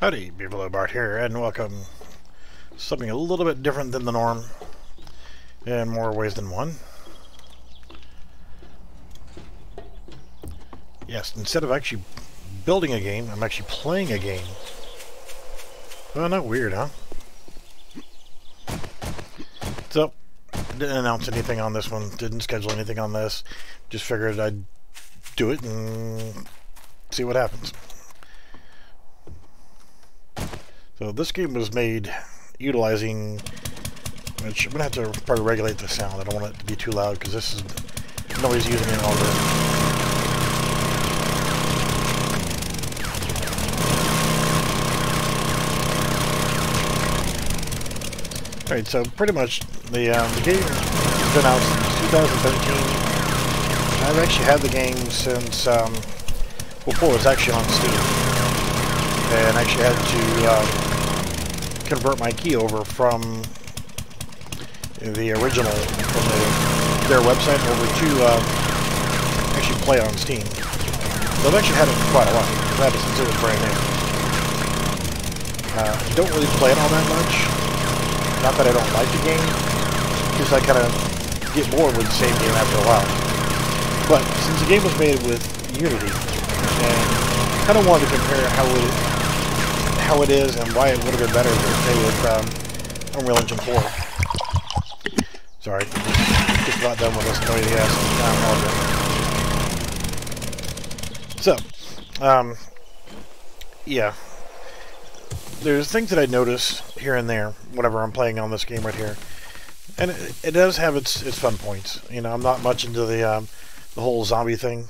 Howdy, Beaverlo Bart here, and welcome. Something a little bit different than the norm, in more ways than one. Yes, instead of actually building a game, I'm actually playing a game. Well, not weird, huh? So, didn't announce anything on this one, didn't schedule anything on this, just figured I'd do it and see what happens. So this game was made utilizing, which I'm going to have to probably regulate the sound. I don't want it to be too loud because this is, nobody's using it all day. Alright, so pretty much the game has been out since 2013. I've actually had the game since before it was actually on Steam. And I actually had to convert my key over from the original, from their website over to actually play on Steam. So I've actually had it for quite a while. I've had it since it was brand new. I don't really play it all that much. Not that I don't like the game, because I kind of get bored with the same game after a while. But since the game was made with Unity, and I kind of wanted to compare how it is and why it would have been better if they with Unreal Engine 4. Sorry, just about done with this noisy ass. So, yeah. There's things that I notice here and there whenever I'm playing on this game right here, and it does have its fun points. You know, I'm not much into the whole zombie thing,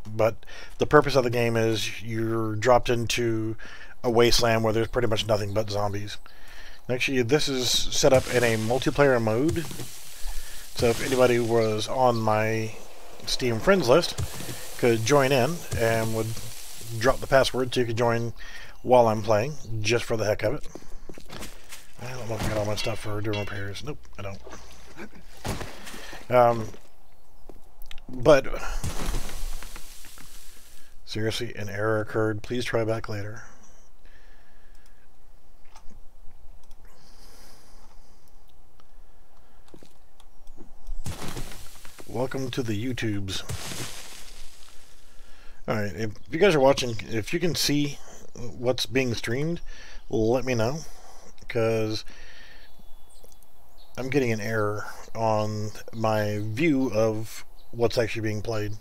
but the purpose of the game is you're dropped into a wasteland where there's pretty much nothing but zombies. Actually, this is set up in a multiplayer mode, so if anybody was on my Steam friends list, could join in and would drop the password so you could join while I'm playing, just for the heck of it. I don't know if I got all my stuff for doing repairs. Nope, I don't. But seriously, an error occurred. Please try back later. Welcome to the YouTubes. Alright, if you guys are watching, if you can see what's being streamed, let me know, because I'm getting an error on my view of what's actually being played.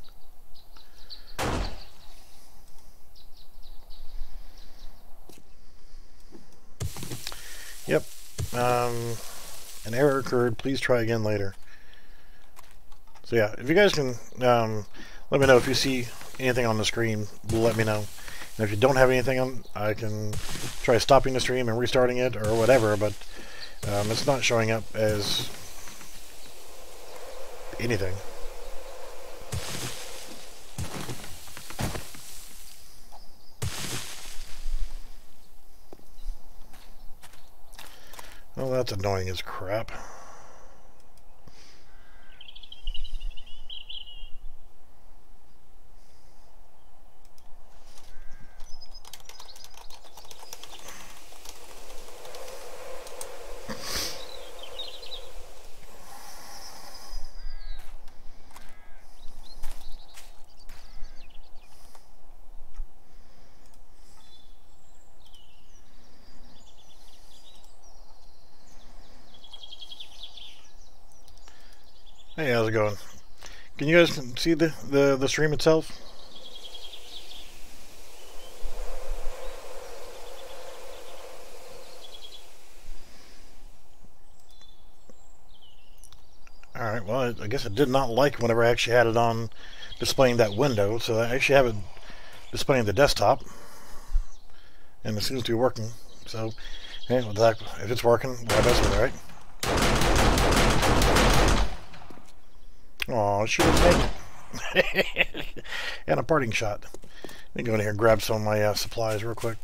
Yep, an error occurred. Please try again later. So yeah, if you guys can let me know if you see anything on the screen, let me know. And if you don't have anything on, I can try stopping the stream and restarting it or whatever, but it's not showing up as anything. Well, that's annoying as crap. Hey, how's it going? Can you guys see the stream itself? Alright, well, I guess it did not like whenever I actually had it on displaying that window, so I actually have it displaying the desktop, and it seems to be working. So, hey, if it's working, why best with it, right? Aw, shoot it. And a parting shot. Let me go in here and grab some of my supplies real quick.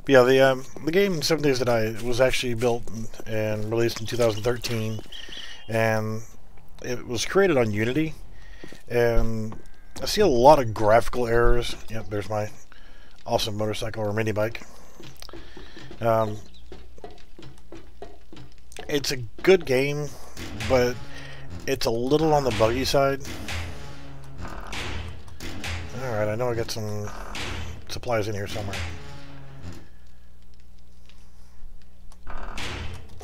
But yeah, the game 7 Days to Die was actually built and released in 2013, and it was created on Unity, and I see a lot of graphical errors. Yep, there's my awesome motorcycle or mini bike. Um, it's a good game, but it's a little on the buggy side. Alright, I know I got some supplies in here somewhere.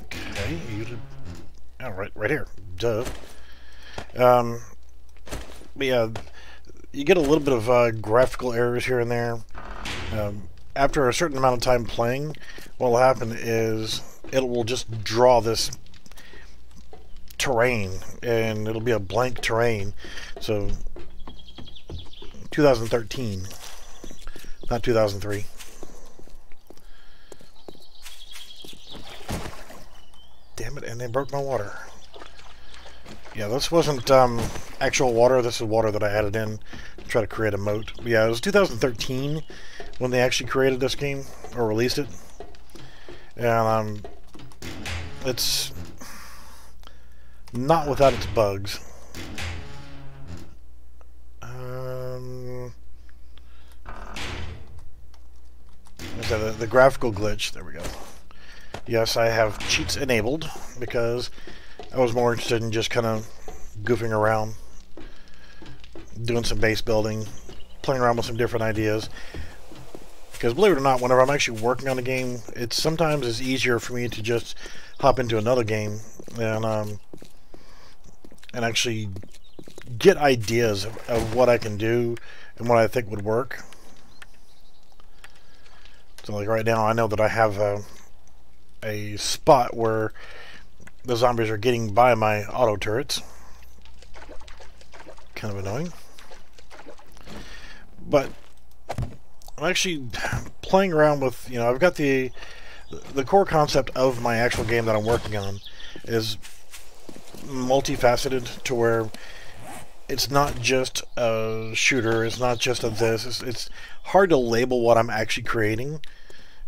Okay, oh, right here. Duh. But yeah, you get a little bit of graphical errors here and there. After a certain amount of time playing, what will happen is it will just draw this terrain, and it'll be a blank terrain. So 2013, not 2003. Damn it, and they broke my water. Yeah, this wasn't actual water. This is water that I added in to try to create a moat. But yeah, it was 2013 when they actually created this game, or released it. And it's not without its bugs. The graphical glitch. There we go. Yes, I have cheats enabled because I was more interested in just kind of goofing around, doing some base building, playing around with some different ideas. Because believe it or not, whenever I'm actually working on a game, it's sometimes easier for me to just hop into another game and actually get ideas of what I can do and what I think would work. So like right now, I know that I have a spot where the zombies are getting by my auto turrets. Kind of annoying. But I'm actually playing around with, you know, I've got the core concept of my actual game that I'm working on is multifaceted, to where it's not just a shooter, it's not just a this, it's hard to label what I'm actually creating.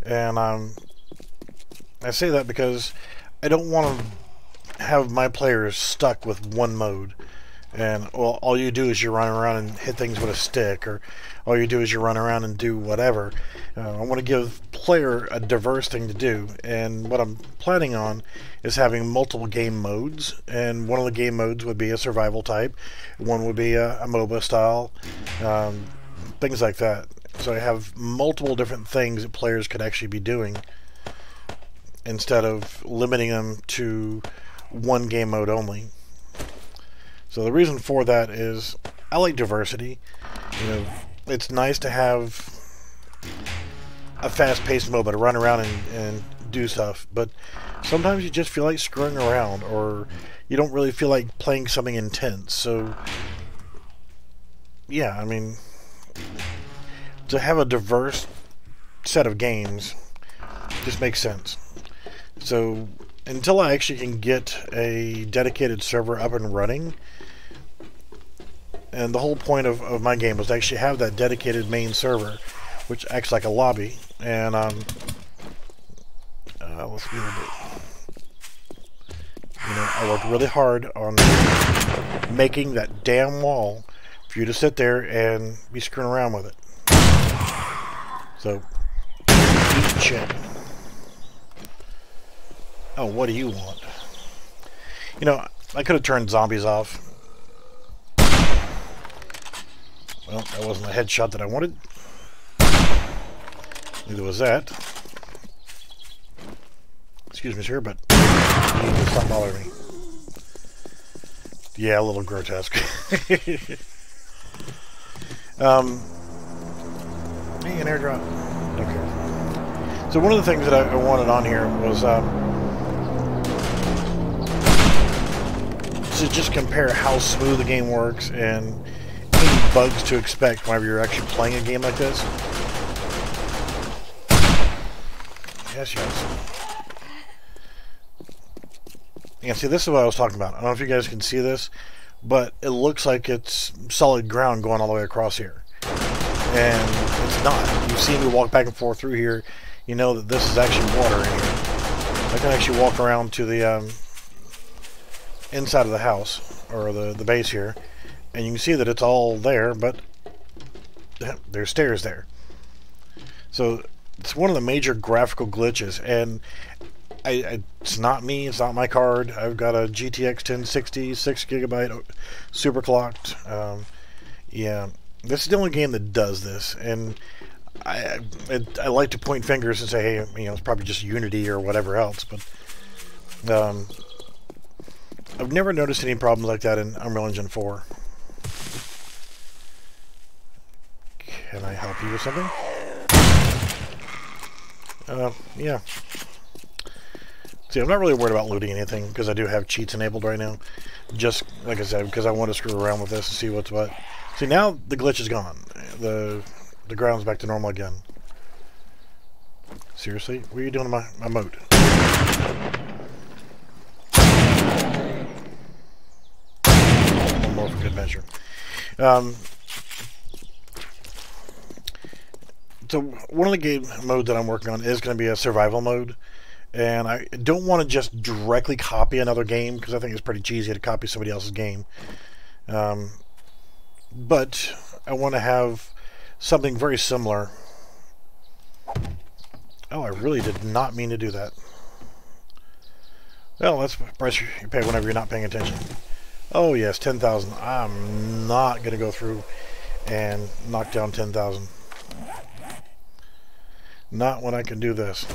And I say that because I don't want to have my players stuck with one mode, and well, all you do is you run around and hit things with a stick, or all you do is you run around and do whatever. I want to give player a diverse thing to do, and what I'm planning on is having multiple game modes, and one of the game modes would be a survival type, one would be a MOBA style, things like that. So I have multiple different things that players could actually be doing, instead of limiting them to one game mode only. So the reason for that is I like diversity. You know, it's nice to have a fast-paced MOBA to run around and do stuff, but sometimes you just feel like screwing around, or you don't really feel like playing something intense. So yeah, I mean, to have a diverse set of games just makes sense. So until I actually can get a dedicated server up and running, and the whole point of my game was to actually have that dedicated main server, which acts like a lobby, and let's be a little bit. You know, I worked really hard on making that damn wall for you to sit there and be screwing around with it. So, eat shit. Oh, what do you want? You know, I could have turned zombies off. Well, that wasn't a headshot that I wanted. Neither was that. Excuse me, sir, but you need to stop bothering me. Yeah, a little grotesque. Hey, an airdrop. Okay. So one of the things that I wanted on here was to just compare how smooth the game works and any bugs to expect whenever you're actually playing a game like this. Yes, yes. Yeah, see, this is what I was talking about. I don't know if you guys can see this, but it looks like it's solid ground going all the way across here. And it's not. You've seen me walk back and forth through here. You know that this is actually water in here. I can actually walk around to the inside of the house, or the base here, and you can see that it's all there, but there's stairs there. So it's one of the major graphical glitches, and it's not me, it's not my card. I've got a GTX 1060, 6GB super clocked. Yeah, this is the only game that does this, and I like to point fingers and say, hey, you know, it's probably just Unity or whatever else, but I've never noticed any problems like that in Unreal Engine 4. Can I help you with something? Yeah. See, I'm not really worried about looting anything because I do have cheats enabled right now. Just, like I said, because I want to screw around with this and see what's what. See, now the glitch is gone. The ground's back to normal again. Seriously? What are you doing to my moat? One more for good measure. So one of the game modes that I'm working on is going to be a survival mode, and I don't want to just directly copy another game because I think it's pretty cheesy to copy somebody else's game. But I want to have something very similar. Oh, I really did not mean to do that. Well, that's the price you pay whenever you're not paying attention. Oh yes, 10,000. I'm not going to go through and knock down 10,000. Not when I can do this.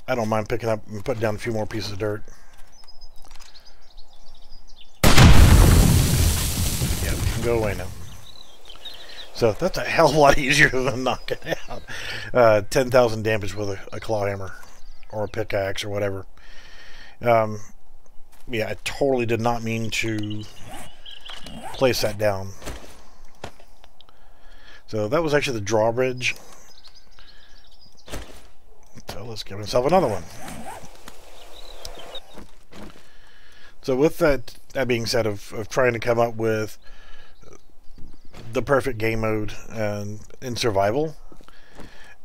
I don't mind picking up and putting down a few more pieces of dirt. Yeah, we can go away now. So that's a hell of a lot easier than knocking out 10,000 damage with a claw hammer or a pickaxe or whatever. Yeah, I totally did not mean to place that down. So that was actually the drawbridge. So let's give himself another one. So with that being said, of trying to come up with the perfect game mode and in survival,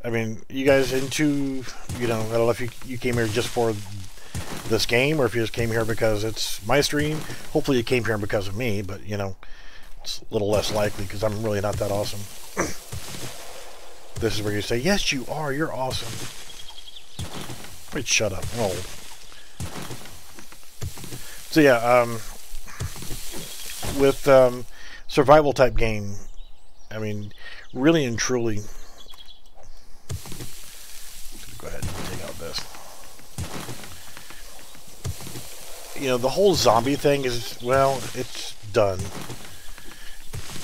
I mean, you guys into, you know, I don't know if you came here just for this game or if you just came here because it's my stream. Hopefully you came here because of me, but you know, it's a little less likely because I'm really not that awesome. This is where you say, yes you are, you're awesome. Wait, shut up. Oh. So yeah, with survival type game, I mean, really and truly, go ahead and take out this. You know, the whole zombie thing is, well, it's done.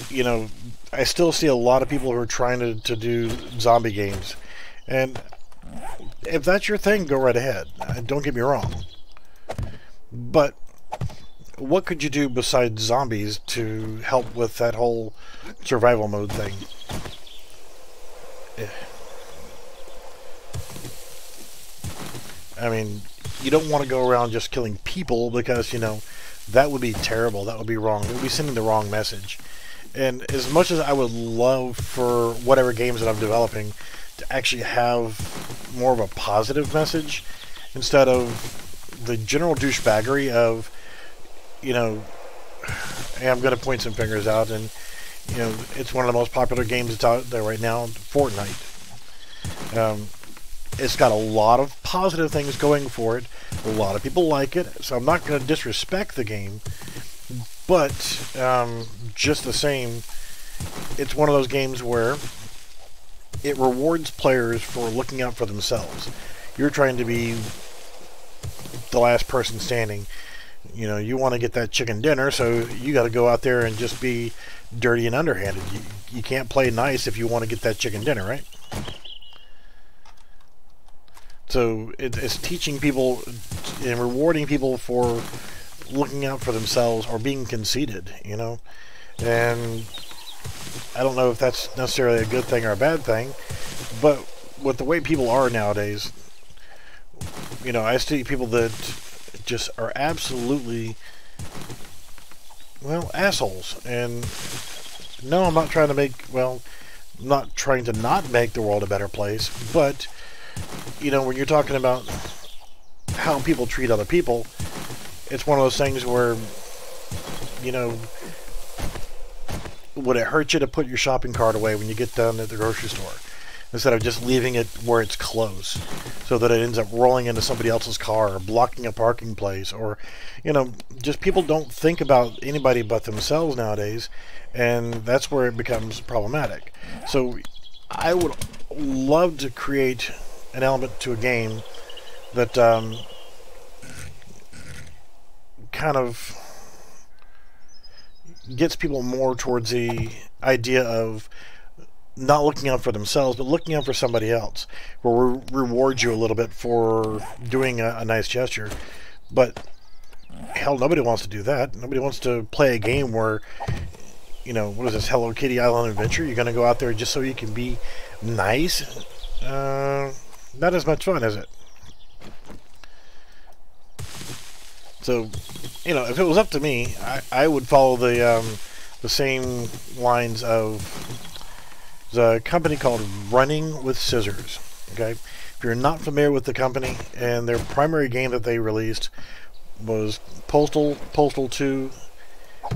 You know, I still see a lot of people who are trying to do zombie games, and if that's your thing, go right ahead. Don't get me wrong. But what could you do besides zombies to help with that whole survival mode thing? I mean, you don't want to go around just killing people because, you know, that would be terrible. That would be wrong. It would be sending the wrong message. And as much as I would love for whatever games that I'm developing to actually have more of a positive message instead of the general douchebaggery of, you know, hey, I'm going to point some fingers out, and, you know, it's one of the most popular games that's out there right now, Fortnite. It's got a lot of positive things going for it. A lot of people like it, so I'm not going to disrespect the game. But just the same, it's one of those games where it rewards players for looking out for themselves. You're trying to be the last person standing. You know, you want to get that chicken dinner, so you got to go out there and just be dirty and underhanded. You can't play nice if you want to get that chicken dinner, right? So it's teaching people and rewarding people for looking out for themselves or being conceited, you know. And I don't know if that's necessarily a good thing or a bad thing, but with the way people are nowadays, you know, I see people that just are absolutely, well, assholes. And no, I'm not trying to make, well, I'm not trying to not make the world a better place, but, you know, when you're talking about how people treat other people, it's one of those things where you know, would it hurt you to put your shopping cart away when you get done at the grocery store, instead of just leaving it where it's close, so that it ends up rolling into somebody else's car or blocking a parking place? Or, you know, just people don't think about anybody but themselves nowadays, and that's where it becomes problematic. So I would love to create an element to a game that kind of gets people more towards the idea of not looking out for themselves, but looking out for somebody else, where we reward you a little bit for doing a nice gesture. But hell, nobody wants to do that. Nobody wants to play a game where, you know, what is this, Hello Kitty Island Adventure? You're going to go out there just so you can be nice? Not as much fun, is it? So, you know, if it was up to me, I would follow the same lines of the company called Running with Scissors. Okay, if you're not familiar with the company, and their primary game that they released was Postal 2,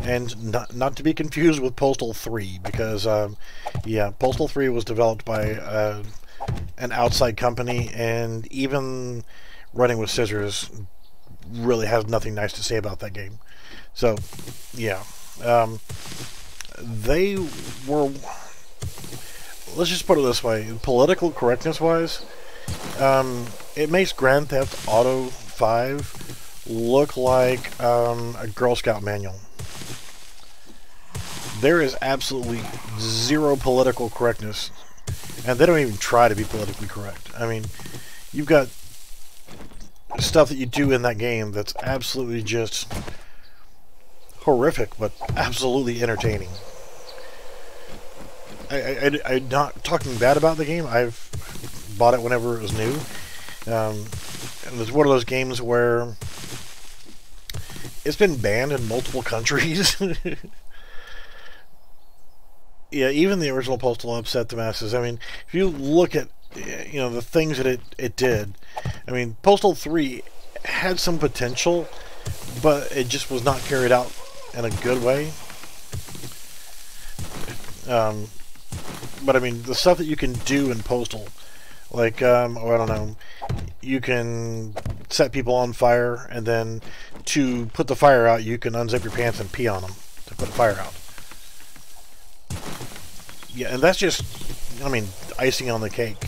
and not to be confused with Postal 3, because yeah, Postal 3 was developed by an outside company, and even Running with Scissors really has nothing nice to say about that game. So yeah, they were, let's just put it this way, political correctness wise, it makes Grand Theft Auto 5 look like a Girl Scout manual. There is absolutely zero political correctness, and they don't even try to be politically correct. I mean, you've got stuff that you do in that game that's absolutely just horrific, but absolutely entertaining. I'm not talking bad about the game. I've bought it whenever it was new. And it's one of those games where it's been banned in multiple countries. Yeah, even the original Postal upset the masses. I mean, if you look at, you know, the things that it did, I mean, Postal 3 had some potential, but it just was not carried out in a good way. But I mean, the stuff that you can do in Postal, like, oh, I don't know, you can set people on fire, and then to put the fire out, you can unzip your pants and pee on them to put the fire out. Yeah, and that's just, I mean, icing on the cake.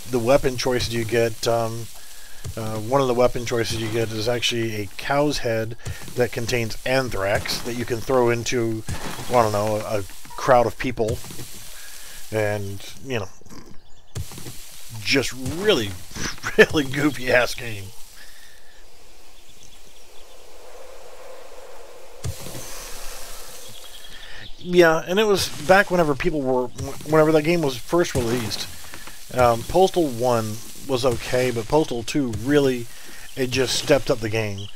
The weapon choices you get, one of the weapon choices you get is actually a cow's head that contains anthrax that you can throw into, I don't know, a crowd of people. And, you know, just really, really goofy ass game. Yeah, and it was back whenever whenever that game was first released. Postal 1 was okay, but Postal 2 really, it just stepped up the game.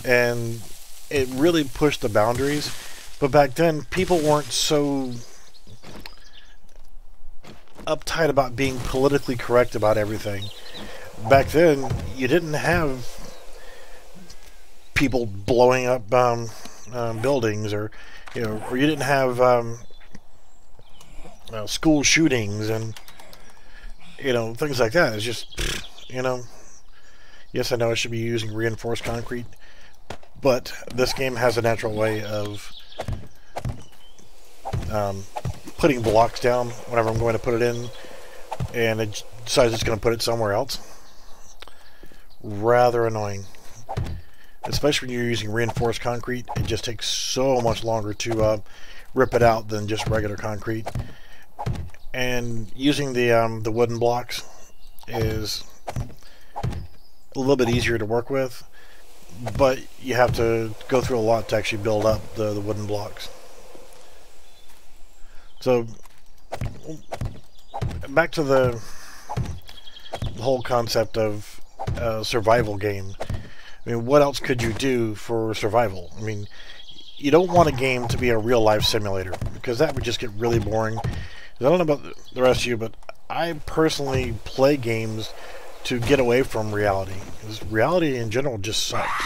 And it really pushed the boundaries. But back then, people weren't so uptight about being politically correct about everything. Back then, you didn't have people blowing up buildings, or, you know, or you didn't have school shootings and, you know, things like that. It's just, you know, yes, I know I should be using reinforced concrete, but this game has a natural way of putting blocks down whenever I'm going to put it in, and it decides it's going to put it somewhere else. Rather annoying. Especially when you're using reinforced concrete, it just takes so much longer to rip it out than just regular concrete. And using the wooden blocks is a little bit easier to work with, but you have to go through a lot to actually build up the wooden blocks. So, back to the whole concept of a survival game. I mean, what else could you do for survival? I mean, you don't want a game to be a real-life simulator, because that would just get really boring. I don't know about the rest of you, but I personally play games to get away from reality, because reality in general just sucks.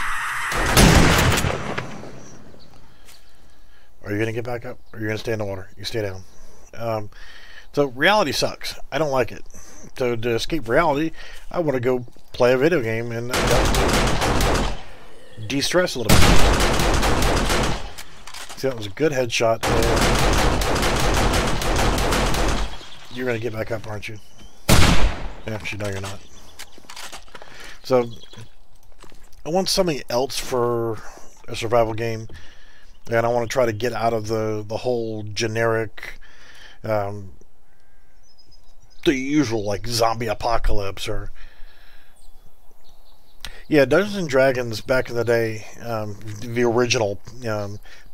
Are you going to get back up? Or are you going to stay in the water? You stay down. So reality sucks. I don't like it. So to escape reality, I want to go play a video game and de-stress a little bit. See, that was a good headshot. You're going to get back up, aren't you? Actually, no, you're not. So, I want something else for a survival game. And I want to try to get out of the whole generic, the usual, like, zombie apocalypse or... Yeah, Dungeons and Dragons back in the day, the original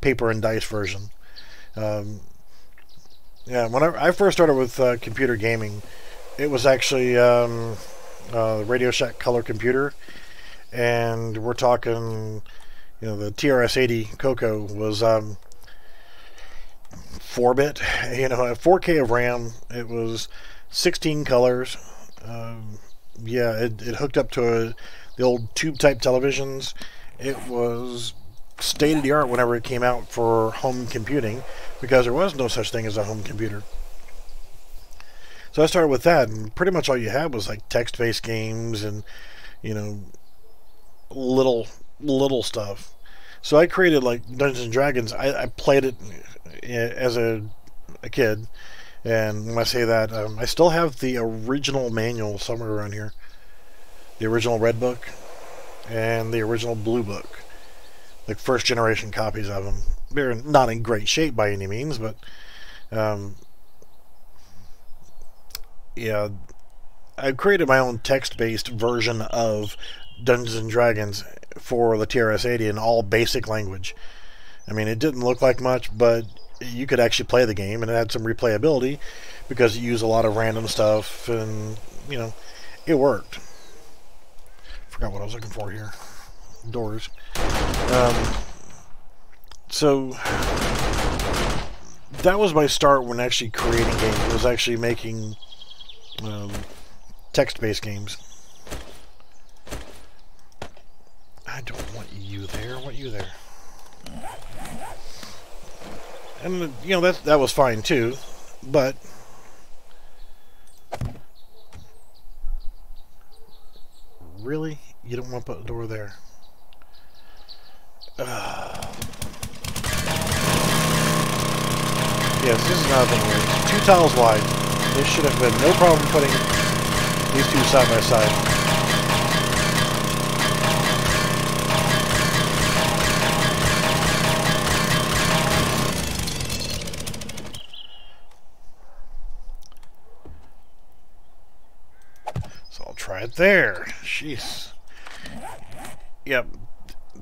paper and dice version. Yeah, when I first started with computer gaming, it was actually Radio Shack Color Computer, and we're talking, you know, the TRS-80 Coco was 4-bit, you know, at 4K of RAM. It was 16 colors. Yeah, it hooked up to the old tube-type televisions. It was state-of-the-art whenever it came out for home computing, because there was no such thing as a home computer. So I started with that, and pretty much all you had was like text-based games and, you know, little stuff. So I created like Dungeons and Dragons. I played it as a kid, and when I say that, I still have the original manual somewhere around here. The original Red Book and the original Blue Book. Like first generation copies of them. They're not in great shape by any means, but yeah, I created my own text-based version of Dungeons and Dragons for the TRS-80 in all basic language. I mean, it didn't look like much, but you could actually play the game, and it had some replayability because it used a lot of random stuff, and, you know, it worked. Forgot what I was looking for here. Doors. So that was my start when actually creating games. It was actually making text-based games. I don't want you there. I want you there. And you know that was fine too, but really, you don't want to put a door there. Yes, this is another thing here. 2 tiles wide. This should have been no problem putting these two side by side. So I'll try it there. Jeez. Yep.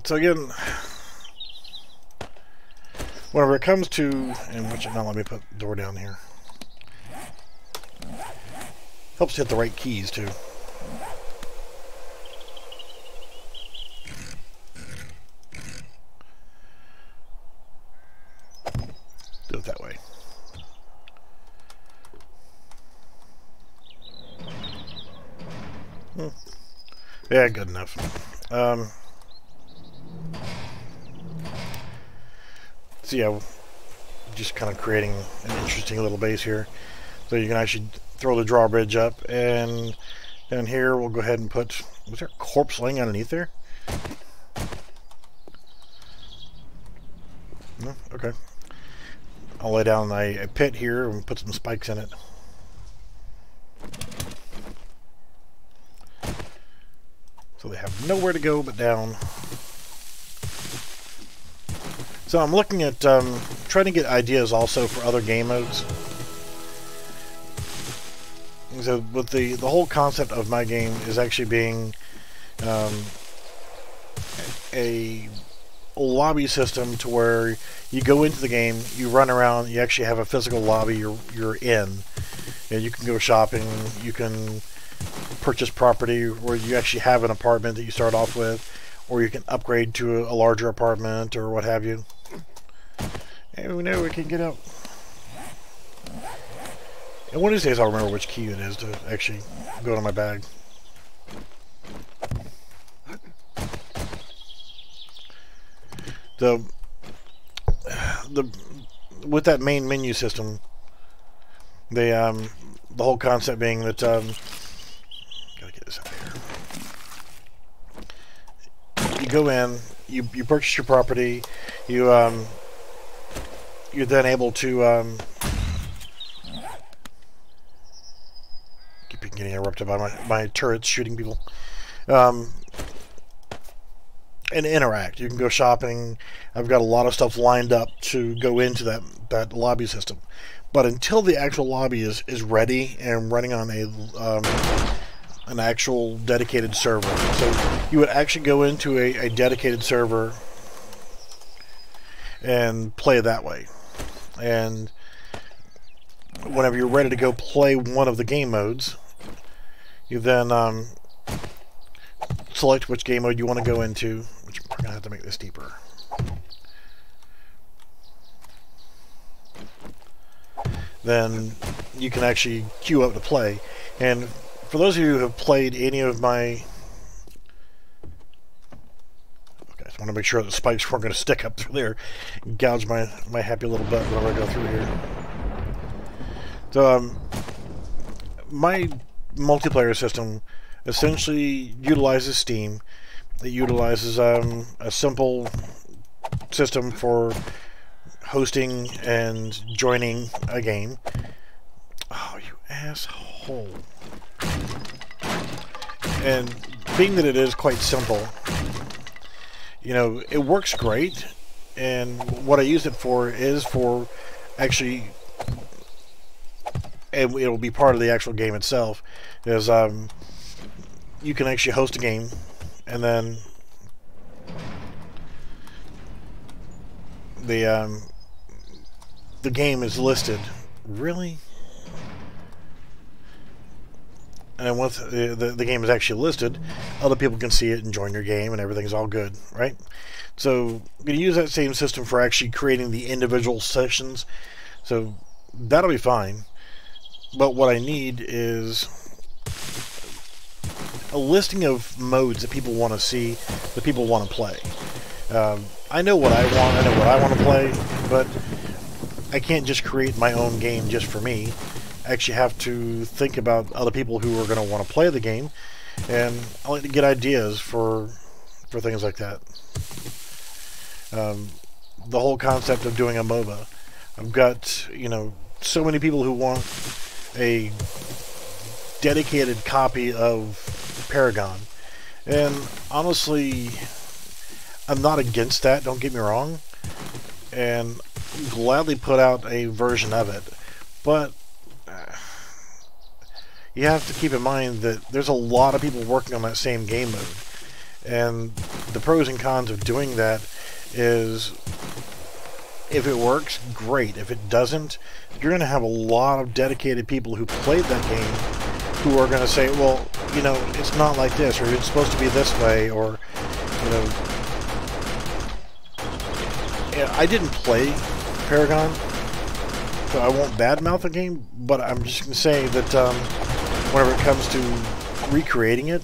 So again, whenever it comes to, and which now let me put the door down here. Helps hit the right keys too. Do it that way. Yeah, good enough. So yeah, just kind of creating an interesting little base here. So you can actually throw the drawbridge up, and down here we'll go ahead and put, was there a corpse laying underneath there? No? Okay. I'll lay down a pit here and put some spikes in it. So they have nowhere to go but down. So I'm looking at trying to get ideas also for other game modes. So with the whole concept of my game is actually being a lobby system to where you go into the game, you run around, you actually have a physical lobby you're in, and you can go shopping, you can purchase property where you actually have an apartment that you start off with, or you can upgrade to a larger apartment or what have you. And we know we can get out. And one of these days I'll remember which key it is to actually go to my bag. So with that main menu system, the whole concept being that gotta get this out here. You go in, you purchase your property, you're then able to keep getting interrupted by my turrets shooting people. And interact. You can go shopping. I've got a lot of stuff lined up to go into that lobby system. But until the actual lobby is ready and running on an actual dedicated server, so you would actually go into a dedicated server and play that way. And whenever you're ready to go play one of the game modes, you then select which game mode you want to go into, which we're going to have to make this deeper. Then you can actually queue up to play. And for those of you who have played any of my... Okay, I just want to make sure that the spikes weren't going to stick up through there and gouge my happy little butt whenever I go through here. So, my multiplayer system essentially utilizes Steam. It utilizes a simple system for hosting and joining a game. Oh, you asshole. And being that it is quite simple, you know, it works great. And what I use it for is for actually, and it'll be part of the actual game itself, is you can actually host a game, and then the game is listed. Really? And then once the game is actually listed, other people can see it and join your game, and everything's all good, right? So I'm going to use that same system for actually creating the individual sessions. So that'll be fine. But what I need is a listing of modes that people want to see, that people want to play. I know what I want, I know what I want to play, but I can't just create my own game just for me. I actually have to think about other people who are going to want to play the game, and I like to get ideas for things like that. The whole concept of doing a MOBA. I've got, you know, so many people who want a dedicated copy of Paragon, and honestly, I'm not against that, don't get me wrong, and gladly put out a version of it, but you have to keep in mind that there's a lot of people working on that same game mode, and the pros and cons of doing that is, if it works, great. If it doesn't, you're going to have a lot of dedicated people who played that game who are going to say, well, you know, it's not like this, or it's supposed to be this way, or, you know, I didn't play Paragon, so I won't badmouth the game, but I'm just going to say that whenever it comes to recreating it,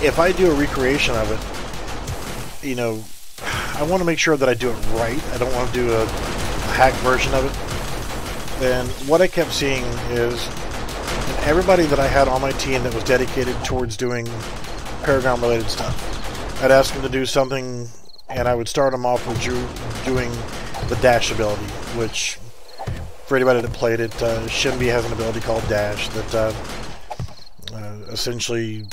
if I do a recreation of it, you know, I want to make sure that I do it right. I don't want to do a hack version of it. And what I kept seeing is everybody that I had on my team that was dedicated towards doing Paragon related stuff, I'd ask them to do something, and I would start them off with doing the dash ability, which, for anybody that played it, Shinbi has an ability called Dash that essentially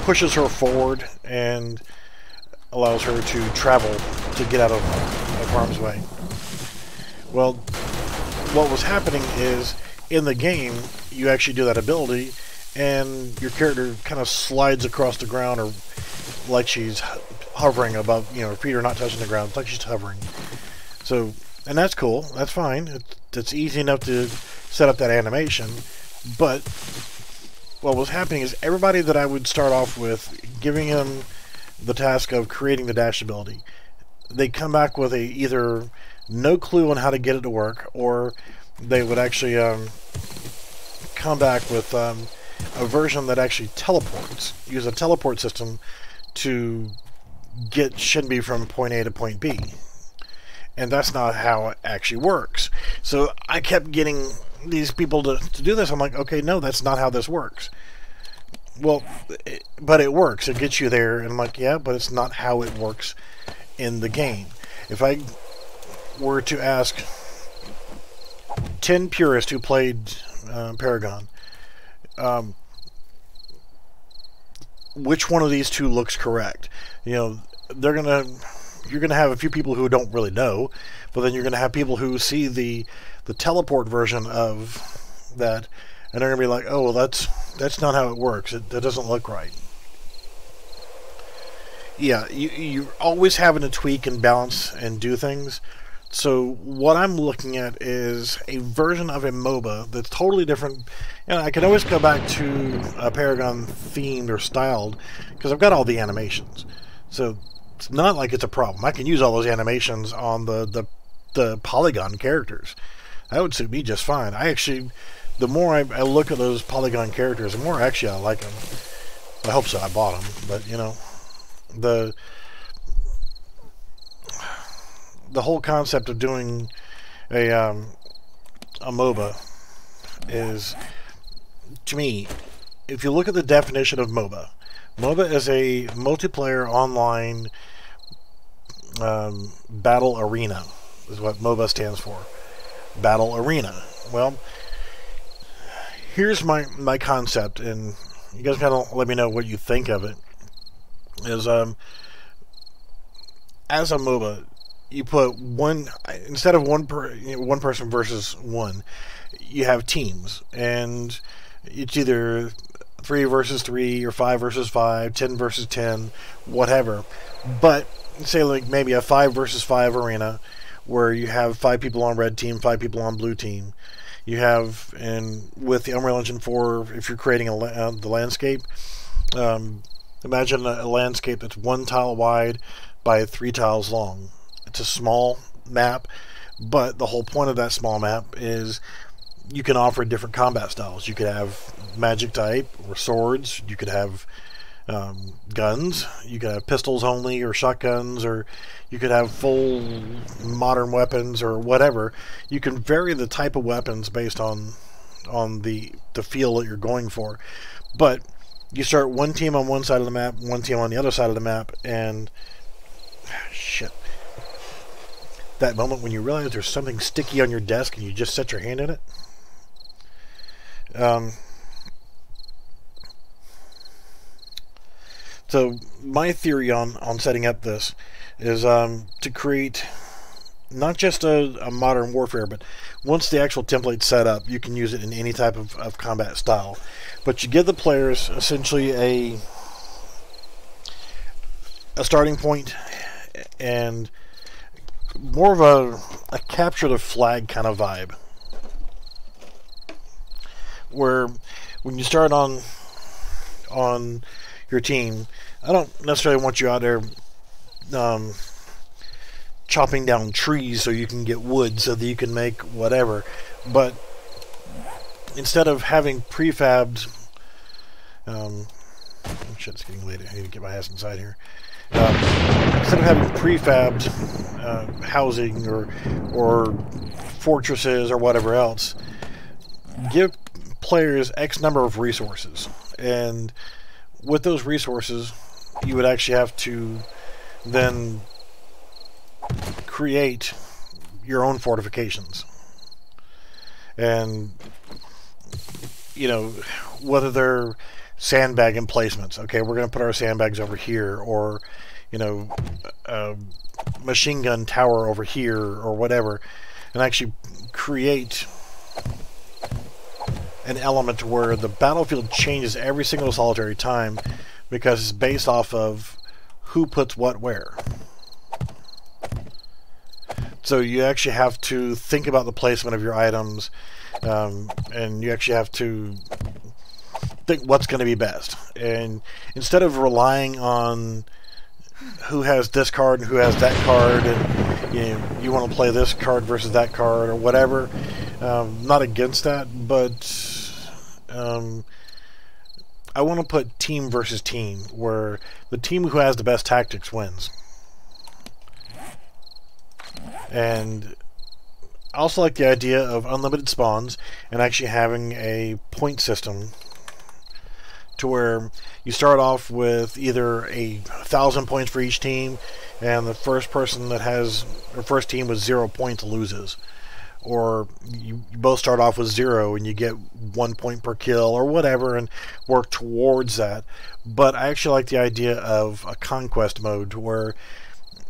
pushes her forward and allows her to travel to get out of harm's way. Well, what was happening is, in the game, you actually do that ability, and your character kind of slides across the ground, or like she's hovering above, you know, her feet are not touching the ground, it's like she's hovering. So, and that's cool, that's fine, it's easy enough to set up that animation, but what was happening is everybody that I would start off with, giving him the task of creating the dash ability, they come back with either no clue on how to get it to work, or they would actually come back with a version that actually teleports, use a teleport system to get Shinbi from point A to point B. And that's not how it actually works. So I kept getting these people to do this. I'm like, okay, no, that's not how this works. Well, but it works. It gets you there. And I'm like, yeah, but it's not how it works in the game. If I were to ask 10 purists who played Paragon, which one of these two looks correct? You know, you're gonna have a few people who don't really know, but then you're gonna have people who see the teleport version of that, and they're gonna be like, oh, well, that's not how it works. That doesn't look right. Yeah, you're always having to tweak and balance and do things. So what I'm looking at is a version of a MOBA that's totally different. And I can always go back to a Paragon themed or styled because I've got all the animations. So it's not like it's a problem. I can use all those animations on the Polygon characters. That would suit me just fine. The more I look at those Polygon characters, the more actually I like them. I hope so. I bought them, but you know, the whole concept of doing a MOBA is, to me, if you look at the definition of MOBA, MOBA is a multiplayer online battle arena, is what MOBA stands for. Battle arena. Well, here's my concept, and you guys kind of let me know what you think of it. Is as a MOBA, you put instead of one person versus one, you have teams, and it's either 3 versus 3 or 5 versus 5, 10 versus 10, whatever. But say like maybe a 5 versus 5 arena where you have 5 people on red team, 5 people on blue team. You have, and with the Unreal Engine 4, if you're creating the landscape, imagine a landscape that's 1 tile wide by 3 tiles long. It's a small map, but the whole point of that small map is you can offer different combat styles. You could have magic type or swords. You could have guns. You could have pistols only or shotguns, or you could have full modern weapons or whatever. You can vary the type of weapons based on the feel that you're going for. But you start one team on one side of the map, one team on the other side of the map, and shit. That moment when you realize there's something sticky on your desk and you just set your hand in it. So my theory on setting up this is to create not just a modern warfare, but once the actual template's set up, you can use it in any type of combat style. But you give the players essentially a starting point and more of a capture the flag kind of vibe, where when you start on your team, I don't necessarily want you out there chopping down trees so you can get wood so that you can make whatever, but instead of having prefabbed shit, it's getting late. I need to get my ass inside here. Instead of having prefabbed housing or fortresses or whatever else, give players X number of resources, and with those resources you would actually have to then create your own fortifications. And you know, whether they're sandbag emplacements, okay, we're going to put our sandbags over here, or you know, machine gun tower over here or whatever, and actually create an element where the battlefield changes every single solitary time because it's based off of who puts what where. So you actually have to think about the placement of your items, and you actually have to think what's going to be best. And instead of relying on who has this card and who has that card, and you want to play this card versus that card or whatever, not against that, but I want to put team versus team, where the team who has the best tactics wins. And I also like the idea of unlimited spawns and actually having a point system to where you start off with either 1,000 points for each team, and the first person that has, or first team with 0 points loses. Or you both start off with 0 and you get 1 point per kill or whatever and work towards that. But I actually like the idea of a conquest mode where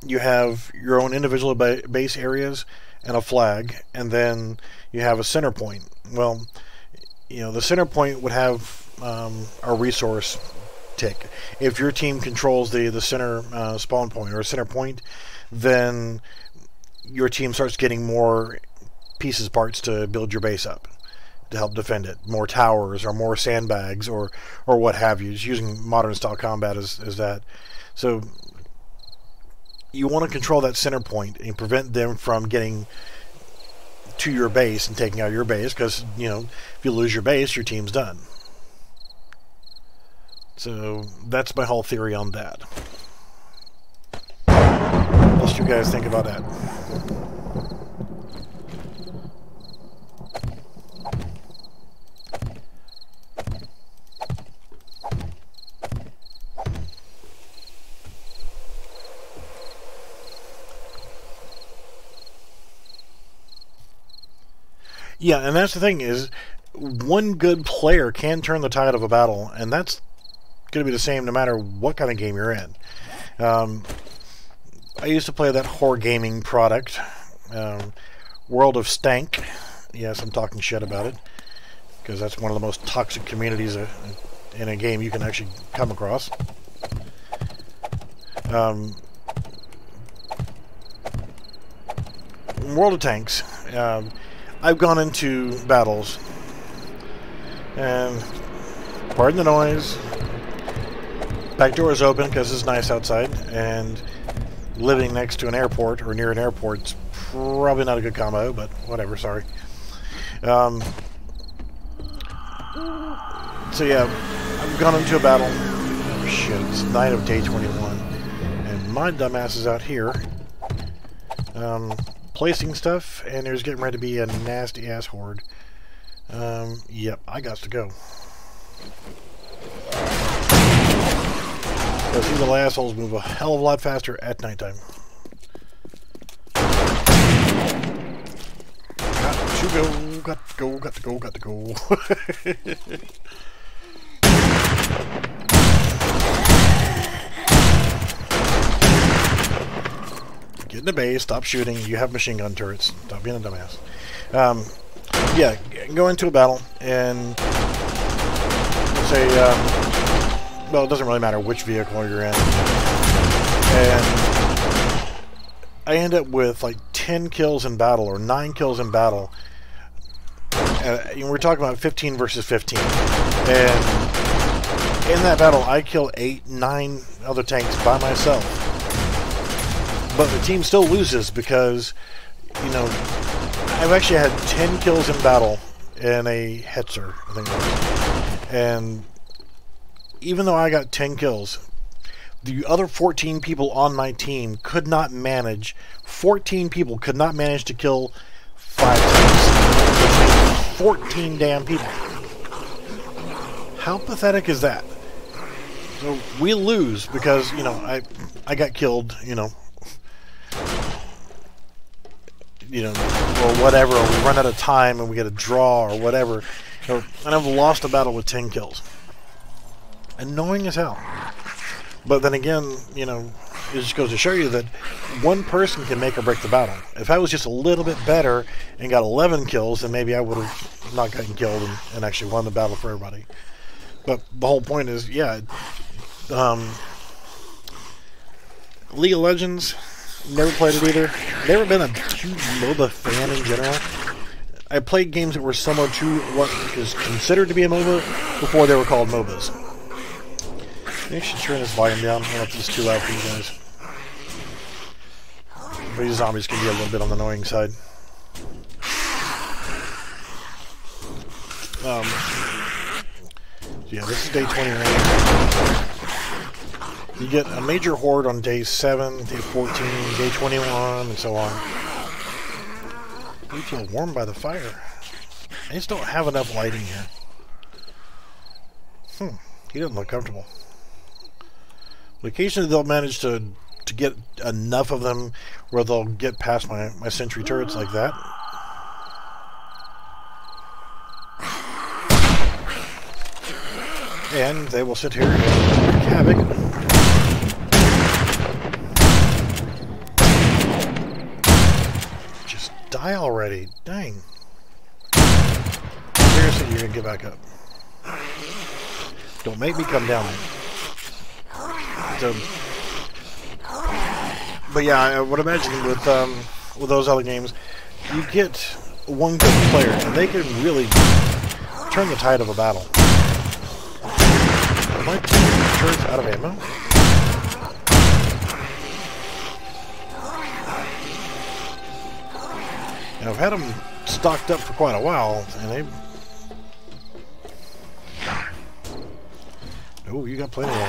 you have your own individual base areas and a flag, and then you have a center point. Well, you know, the center point would have a resource tick. If your team controls the center spawn point or a center point, then your team starts getting more pieces, parts to build your base up to help defend it. More towers or more sandbags or what have you. Just using modern style combat as that. So you want to control that center point and prevent them from getting to your base and taking out your base, because, you know, if you lose your base, your team's done. So that's my whole theory on that. What do you guys think about that? Yeah, and that's the thing, is one good player can turn the tide of a battle, and that's going to be the same no matter what kind of game you're in. I used to play that horror gaming product, World of Stank. Yes, I'm talking shit about it, because that's one of the most toxic communities in a game you can actually come across. World of Tanks, I've gone into battles, and pardon the noise, back door is open because it's nice outside, and living next to an airport or near an airport's probably not a good combo, but whatever, sorry. So yeah, I've gone into a battle. Oh shit, it's night of day 21, and my dumbass is out here placing stuff, and there's getting ready to be a nasty ass horde. Yep, I got to go. Those little assholes move a hell of a lot faster at nighttime. Got to go, got to go, got to go, got to go. Get in the base, stop shooting, you have machine gun turrets, stop being a dumbass. Yeah, go into a battle, and say, well, it doesn't really matter which vehicle you're in, and I end up with like 10 kills in battle, or 9 kills in battle, and we're talking about 15 versus 15, and in that battle I kill 8, 9 other tanks by myself. But the team still loses because, you know, I've actually had 10 kills in battle in a Hetzer, I think it was. And even though I got 10 kills, the other 14 people on my team could not manage, 14 people could not manage to kill 5 tanks. 14 damn people. How pathetic is that? So we lose because, you know, I got killed, you know, or whatever, or we run out of time and we get a draw or whatever, and I've lost a battle with 10 kills. Annoying as hell. But then again, you know, it just goes to show you that one person can make or break the battle. If I was just a little bit better and got 11 kills, then maybe I would have not gotten killed and actually won the battle for everybody. But the whole point is, yeah, League of Legends, never played it either. Never been a huge MOBA fan in general. I played games that were similar to what is considered to be a MOBA before they were called MOBAs. I should turn this volume down. I don't know if it's too loud for you guys. These zombies can be a little bit on the annoying side. Yeah, this is day 21. You get a major horde on day 7, day 14, day 21, and so on. You feel warm by the fire. I just don't have enough lighting here. He doesn't look comfortable. But occasionally they'll manage to get enough of them where they'll get past my sentry turrets like that. And they will sit here and wreak havoc. Just die already. Dang. Seriously, you're gonna get back up. Don't make me come down. So, but yeah, I would imagine with those other games, you get one good player, and they can really turn the tide of a battle. Am I turns out of ammo? And I've had them stocked up for quite a while, and they... Oh, you got plenty of them.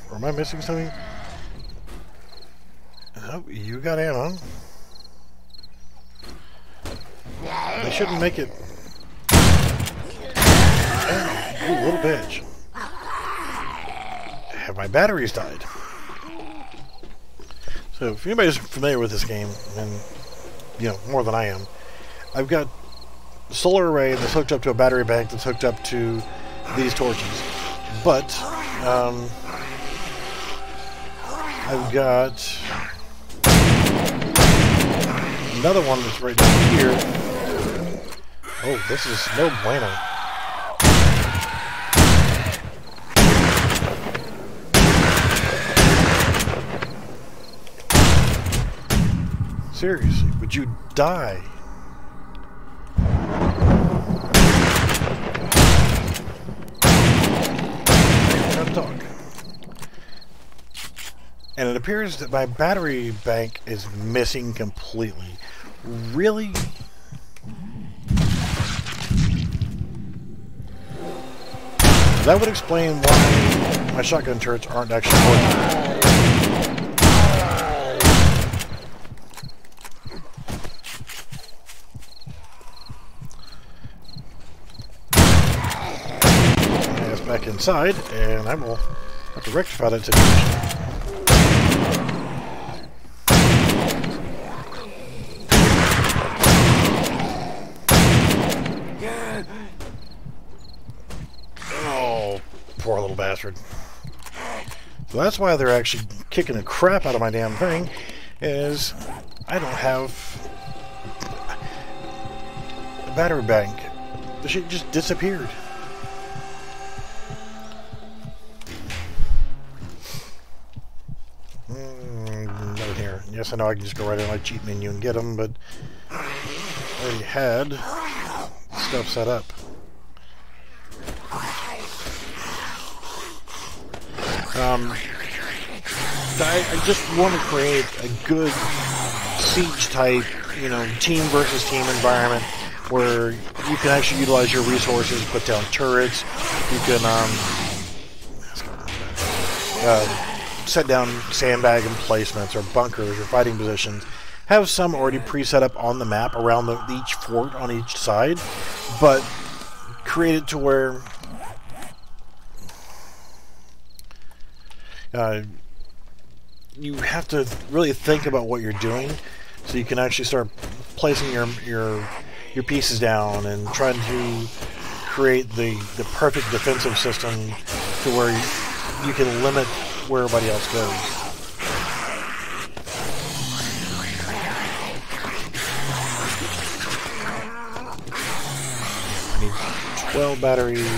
Or am I missing something? Oh, you got ammo. They shouldn't make it... Ooh, little bitch. Have my batteries died? So, if anybody's familiar with this game, and, you know, more than I am, I've got a solar array that's hooked up to a battery bank that's hooked up to these torches. But, I've got another one that's right down here. Oh, this is no bueno. Seriously, would you die? Talk. And it appears that my battery bank is missing completely. Really? That would explain why my shotgun turrets aren't actually working. Back inside, and I will have to rectify that situation. Oh, poor little bastard. So that's why they're actually kicking the crap out of my damn thing, is I don't have a battery bank. The shit just disappeared. Nothing here. Yes, I know I can just go right in my cheat menu and get them, but I already had stuff set up. I just want to create a good siege type, you know, team versus team environment where you can actually utilize your resources, put down turrets, you can set down sandbag emplacements or bunkers or fighting positions. Have some already pre-set up on the map around each fort on each side, but create it to where you have to really think about what you're doing, so you can actually start placing your pieces down and trying to create the perfect defensive system to where you can limit where everybody else goes. I need 12 batteries.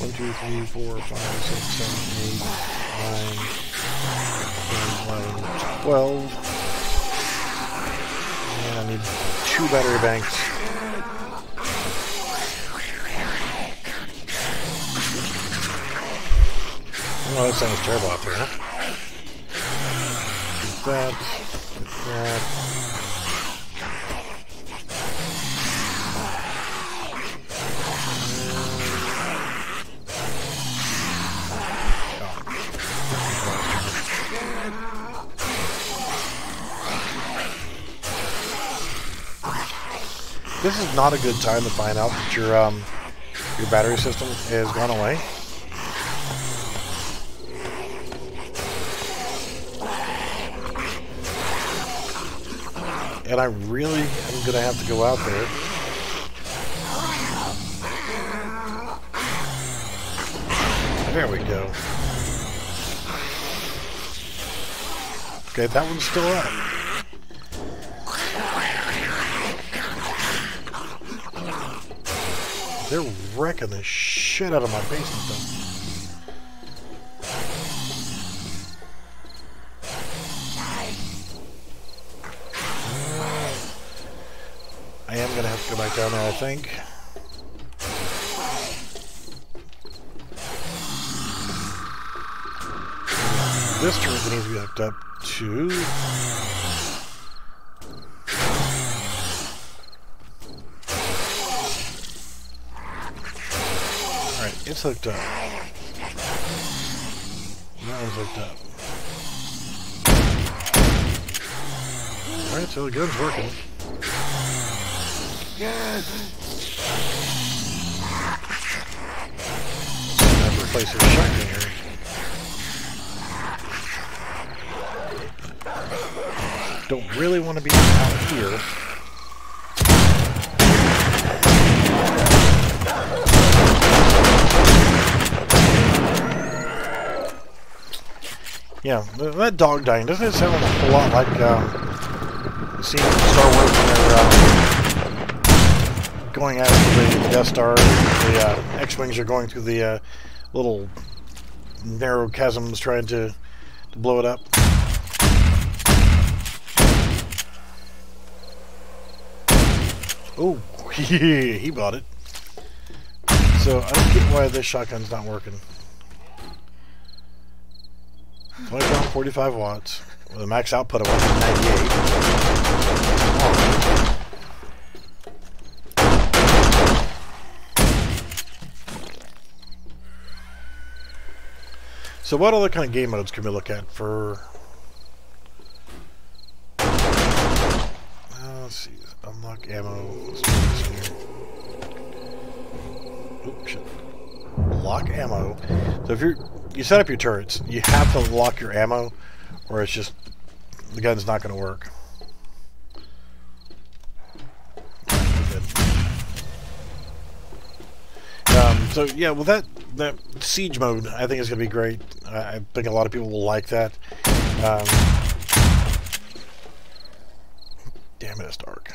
1, 2, 3, 4, 5, 6, 7, 8, 9, 10, 11, 12. And I need 2 battery banks. Oh, that sounds terrible out there, huh? that. Get that. This is not a good time to find out that your battery system has gone away. And I really am going to have to go out there. There we go. Okay, that one's still up. They're wrecking the shit out of my basement though. I am gonna have to go back down there, I think. This turret needs to be hooked up to... Alright, it's hooked up. That one's hooked up. Alright, so the gun's working. Good. I've replaced the shotgun here. Don't really want to be out here. Yeah, that dog dying, doesn't it sound a whole lot like seeing Star Wars when they're going out of the Death Star? The X-Wings are going through the little narrow chasms trying to blow it up. Oh, he bought it. So I don't get why this shotgun's not working. 20 pound, 45 watts, with a max output of 198. So what other kind of game modes can we look at for... let's see, unlock ammo. Let's do this here. Oops, shit. Lock ammo. So if you set up your turrets, you have to lock your ammo, or it's just the gun's not going to work. So yeah, well that siege mode I think is going to be great. I think a lot of people will like that. Damn it, it's dark.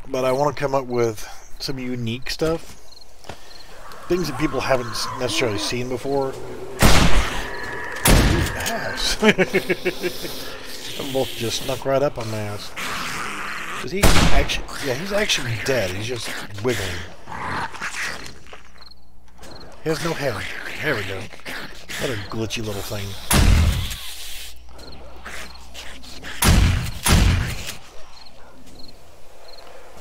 But I want to come up with some unique stuff. Things that people haven't necessarily seen before. Ass. Them both just snuck right up on my ass. Cause he's actually dead. He's just wiggling. He has no head. There we go. What a glitchy little thing.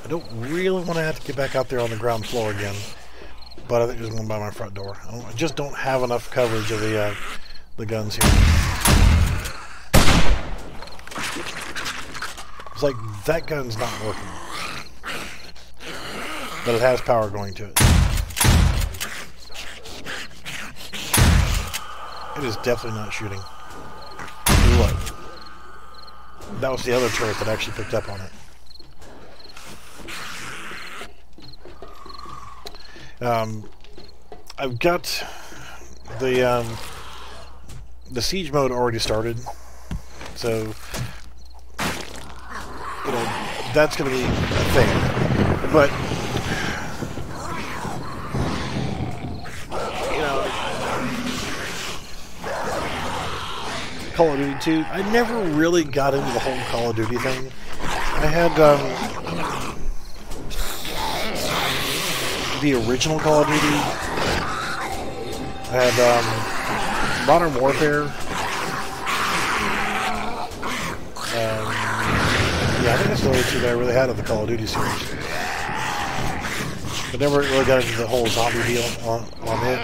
I don't really want to have to get back out there on the ground floor again, but I think there's one by my front door. I just don't have enough coverage of the guns here. It's like that gun's not working, but it has power going to it. It is definitely not shooting. Look, that was the other turret that actually picked up on it. I've got the siege mode already started, so you know that's going to be a thing. But you know, Call of Duty 2, I never really got into the whole Call of Duty thing. I had the original Call of Duty, I had Modern Warfare. Yeah, I think that's the only two that I really had of the Call of Duty series. But never really got into the whole zombie deal on it.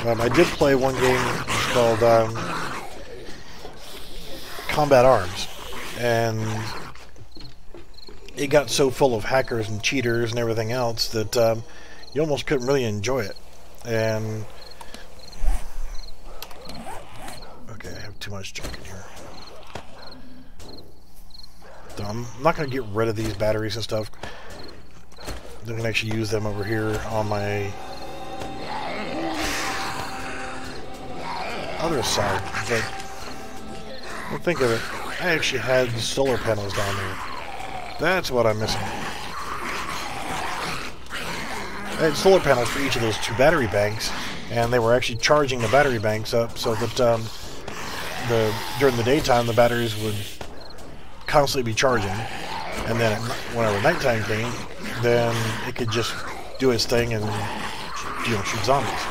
I did play one game called Combat Arms, and it got so full of hackers and cheaters and everything else that you almost couldn't really enjoy it. And okay, I have too much junk in here. So I'm not going to get rid of these batteries and stuff. I can actually use them over here on my other side. But well, think of it, I actually had solar panels down there. That's what I'm missing. I had solar panels for each of those two battery banks, and they were actually charging the battery banks up so that during the daytime the batteries would constantly be charging, and then whenever nighttime came, then it could just do its thing and shoot zombies.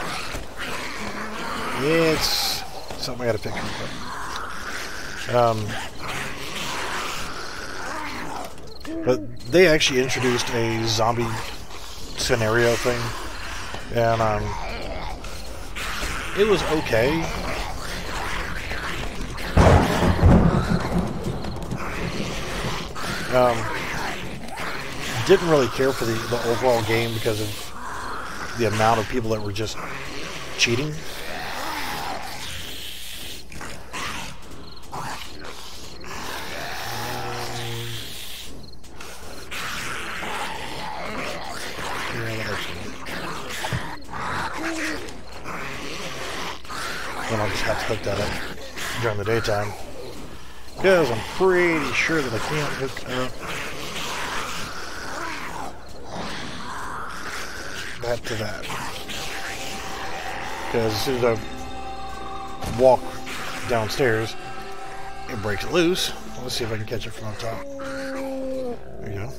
It's something I gotta fix real quick. But they actually introduced a zombie scenario thing, and it was okay. Didn't really care for the overall game because of the amount of people that were just cheating. Then I'll just have to hook that up during the daytime, because I'm pretty sure that I can't hook up that to that. Because as soon as I walk downstairs, it breaks it loose. Let's see if I can catch it from up top. There you go.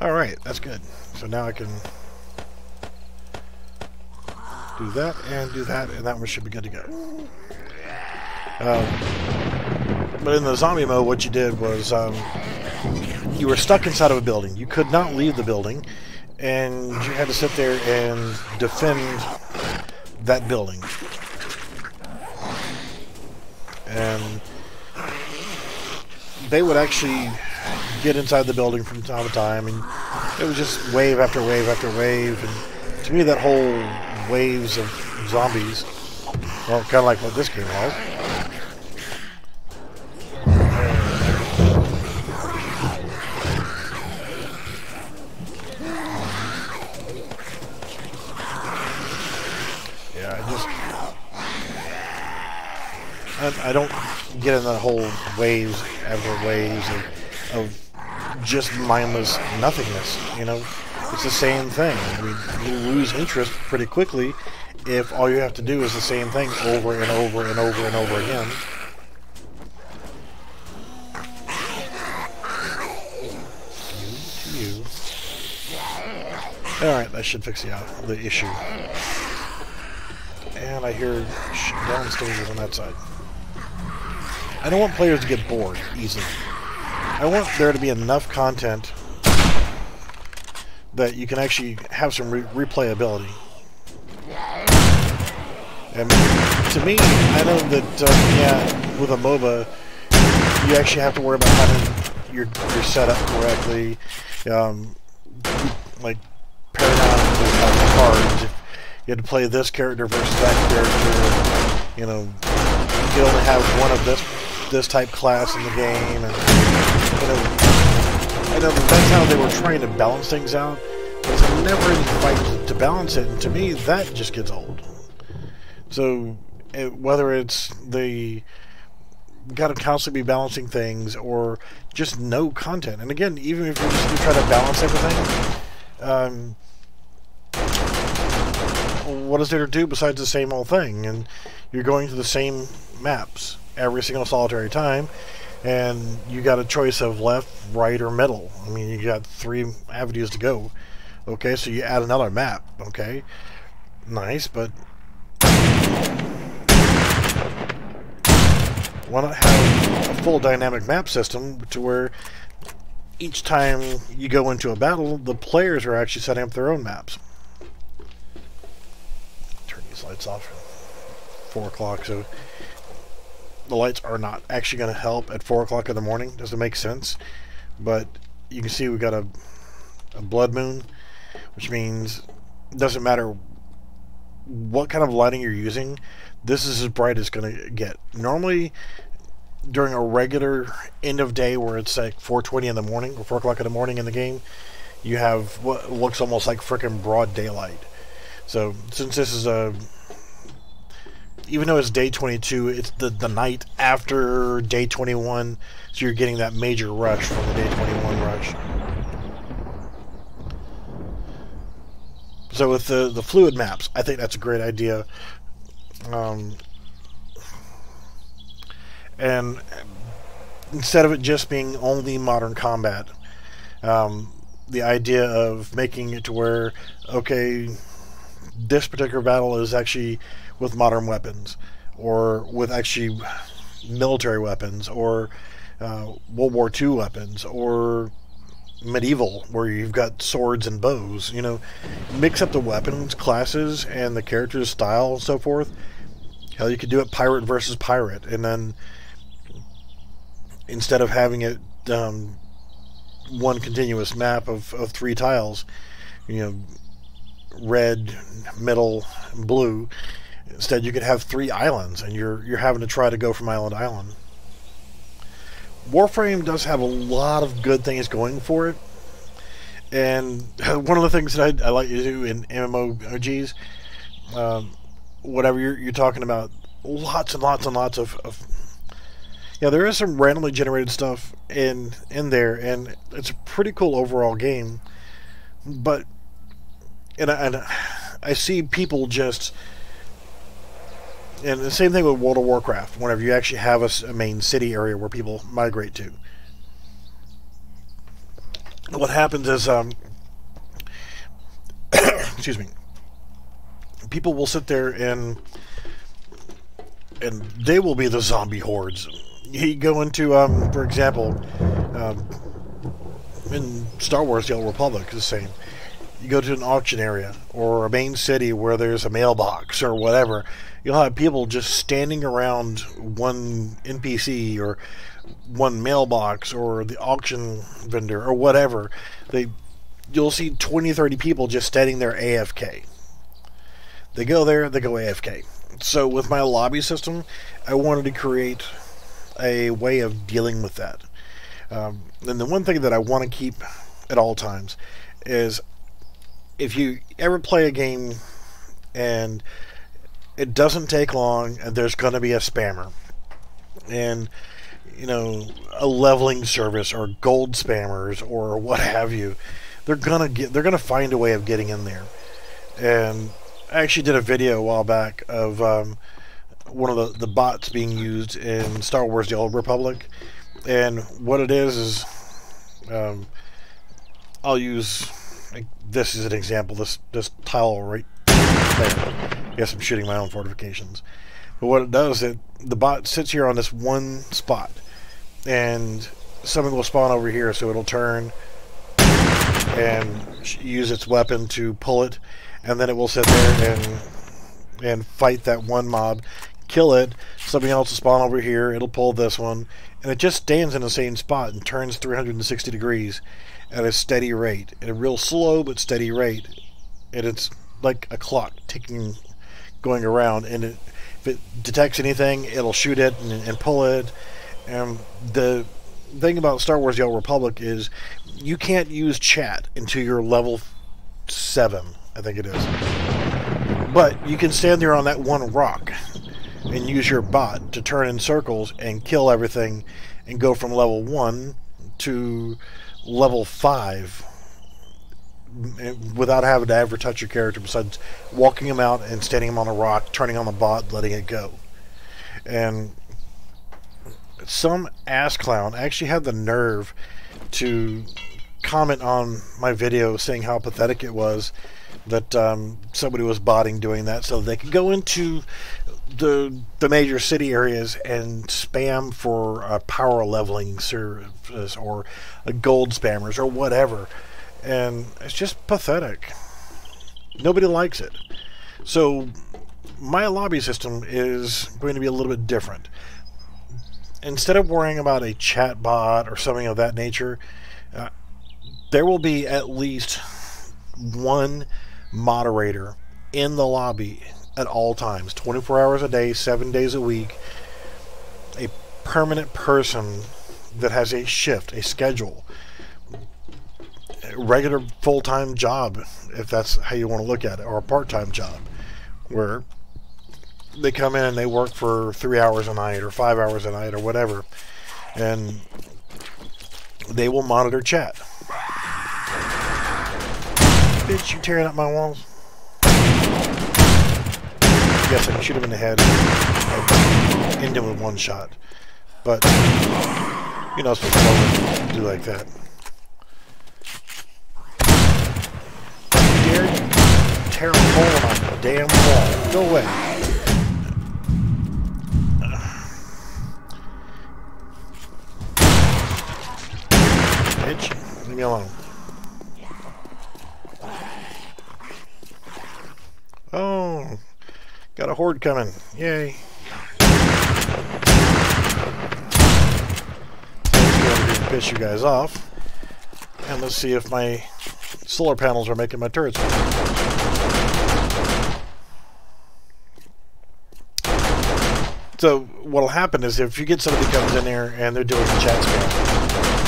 Alright, that's good. So now I can do that, and that one should be good to go. But in the zombie mode, what you did was you were stuck inside of a building. You could not leave the building, and you had to sit there and defend that building. And they would actually get inside the building from time to time, and it was just wave after wave after wave. And to me, that whole waves of zombies, well, kind of like what this game was. I don't get in that whole waves after waves of just mindless nothingness, you know? It's the same thing. I mean, you lose interest pretty quickly if all you have to do is the same thing over and over and over and over again. You. Alright, that should fix the issue. And I hear downstairs on that side. I don't want players to get bored easily. I want there to be enough content that you can actually have some replayability. And to me, I know that yeah, with a MOBA, you actually have to worry about having your setup correctly, like Paragon with cards. If you had to play this character versus that character, you know, you could only have one of this type class in the game, and you know, I know that's how they were trying to balance things out. There's a never-ending fight to balance it, and to me, that just gets old. So, whether it's the got to constantly be balancing things, or just no content, and again, even if you try to balance everything, what is there to do besides the same old thing? And you're going to the same maps every single solitary time, and you got a choice of left, right, or middle. I mean, you got 3 avenues to go. Okay, so you add another map. Okay, nice, but why not have a full dynamic map system to where each time you go into a battle, the players are actually setting up their own maps? Turn these lights off. 4 o'clock, so the lights are not actually going to help at 4 o'clock in the morning. Doesn't make sense, but you can see we got a blood moon, which means it doesn't matter what kind of lighting you're using, this is as bright as it's going to get. Normally, during a regular end of day where it's like 4:20 in the morning or 4 o'clock in the morning in the game, you have what looks almost like frickin' broad daylight. So since this is even though it's day 22, it's the night after day 21, so you're getting that major rush from the day 21 rush. So with the fluid maps, I think that's a great idea. And instead of it just being only modern combat, the idea of making it to where, okay, this particular battle is actually with modern weapons, or with actually military weapons, or World War II weapons, or medieval, where you've got swords and bows. You know, mix up the weapons, classes, and the character's style and so forth. Hell, you could do it pirate versus pirate, and then instead of having it one continuous map of 3 tiles, you know, red, middle, and blue. Instead, you could have 3 islands, and you're having to try to go from island to island. Warframe does have a lot of good things going for it, and one of the things that I like to do in MMORPGs, whatever you're talking about, lots and lots and lots of yeah, there is some randomly generated stuff in there, and it's a pretty cool overall game. But and I see people just, and the same thing with World of Warcraft. Whenever you actually have a main city area where people migrate to, what happens is excuse me, people will sit there and they will be the zombie hordes. You go into, for example, in Star Wars: The Old Republic, it's the same. You go to an auction area or a main city where there's a mailbox or whatever. You'll have people just standing around one NPC or one mailbox or the auction vendor or whatever. You'll see 20, 30 people just standing there AFK. They go there, they go AFK. So with my lobby system, I wanted to create a way of dealing with that. And the one thing that I want to keep at all times is, if you ever play a game and it doesn't take long and there's going to be a spammer, and you know, a leveling service or gold spammers or what have you, they're gonna find a way of getting in there. And I actually did a video a while back of one of the bots being used in Star Wars: The Old Republic, and what it is I'll use this as an example. This tile right there. Yes, I'm shooting my own fortifications. But what it does, the bot sits here on this one spot, and something will spawn over here, so it'll turn and use its weapon to pull it, and then it will sit there and fight that one mob, kill it. Something else will spawn over here, it'll pull this one, and it just stands in the same spot and turns 360 degrees at a steady rate, at a real slow but steady rate. And it's like a clock ticking, going around, and if it detects anything, it'll shoot it and pull it. And the thing about Star Wars: The Old Republic is you can't use chat until you're level 7, I think it is. But you can stand there on that one rock and use your bot to turn in circles and kill everything and go from level 1 to level 5 without having to ever touch your character, besides walking him out and standing him on a rock, turning on the bot, letting it go. And some ass clown actually had the nerve to comment on my video saying how pathetic it was that somebody was botting doing that, so they could go into the major city areas and spam for a power leveling service or a gold spammers or whatever, and it's just pathetic. Nobody likes it. So my lobby system is going to be a little bit different. Instead of worrying about a chat bot or something of that nature, there will be at least one moderator in the lobby at all times, 24 hours a day, 7 days a week, a permanent person that has a shift, a schedule, a regular full-time job, if that's how you want to look at it, or a part-time job, where they come in and they work for 3 hours a night or 5 hours a night or whatever, and they will monitor chat. Bitch, you tearing up my walls? Yes, I can shoot him in the head and end him with one shot. But you're not supposed to do like that. Dare you tear a hole in my damn wall? Go away. Bitch, leave me alone. Oh, got a horde coming. Yay. Let's go and piss you guys off. And let's see if my solar panels are making my turrets work. So what'll happen is if you get somebody comes in there and they're doing a chat spam,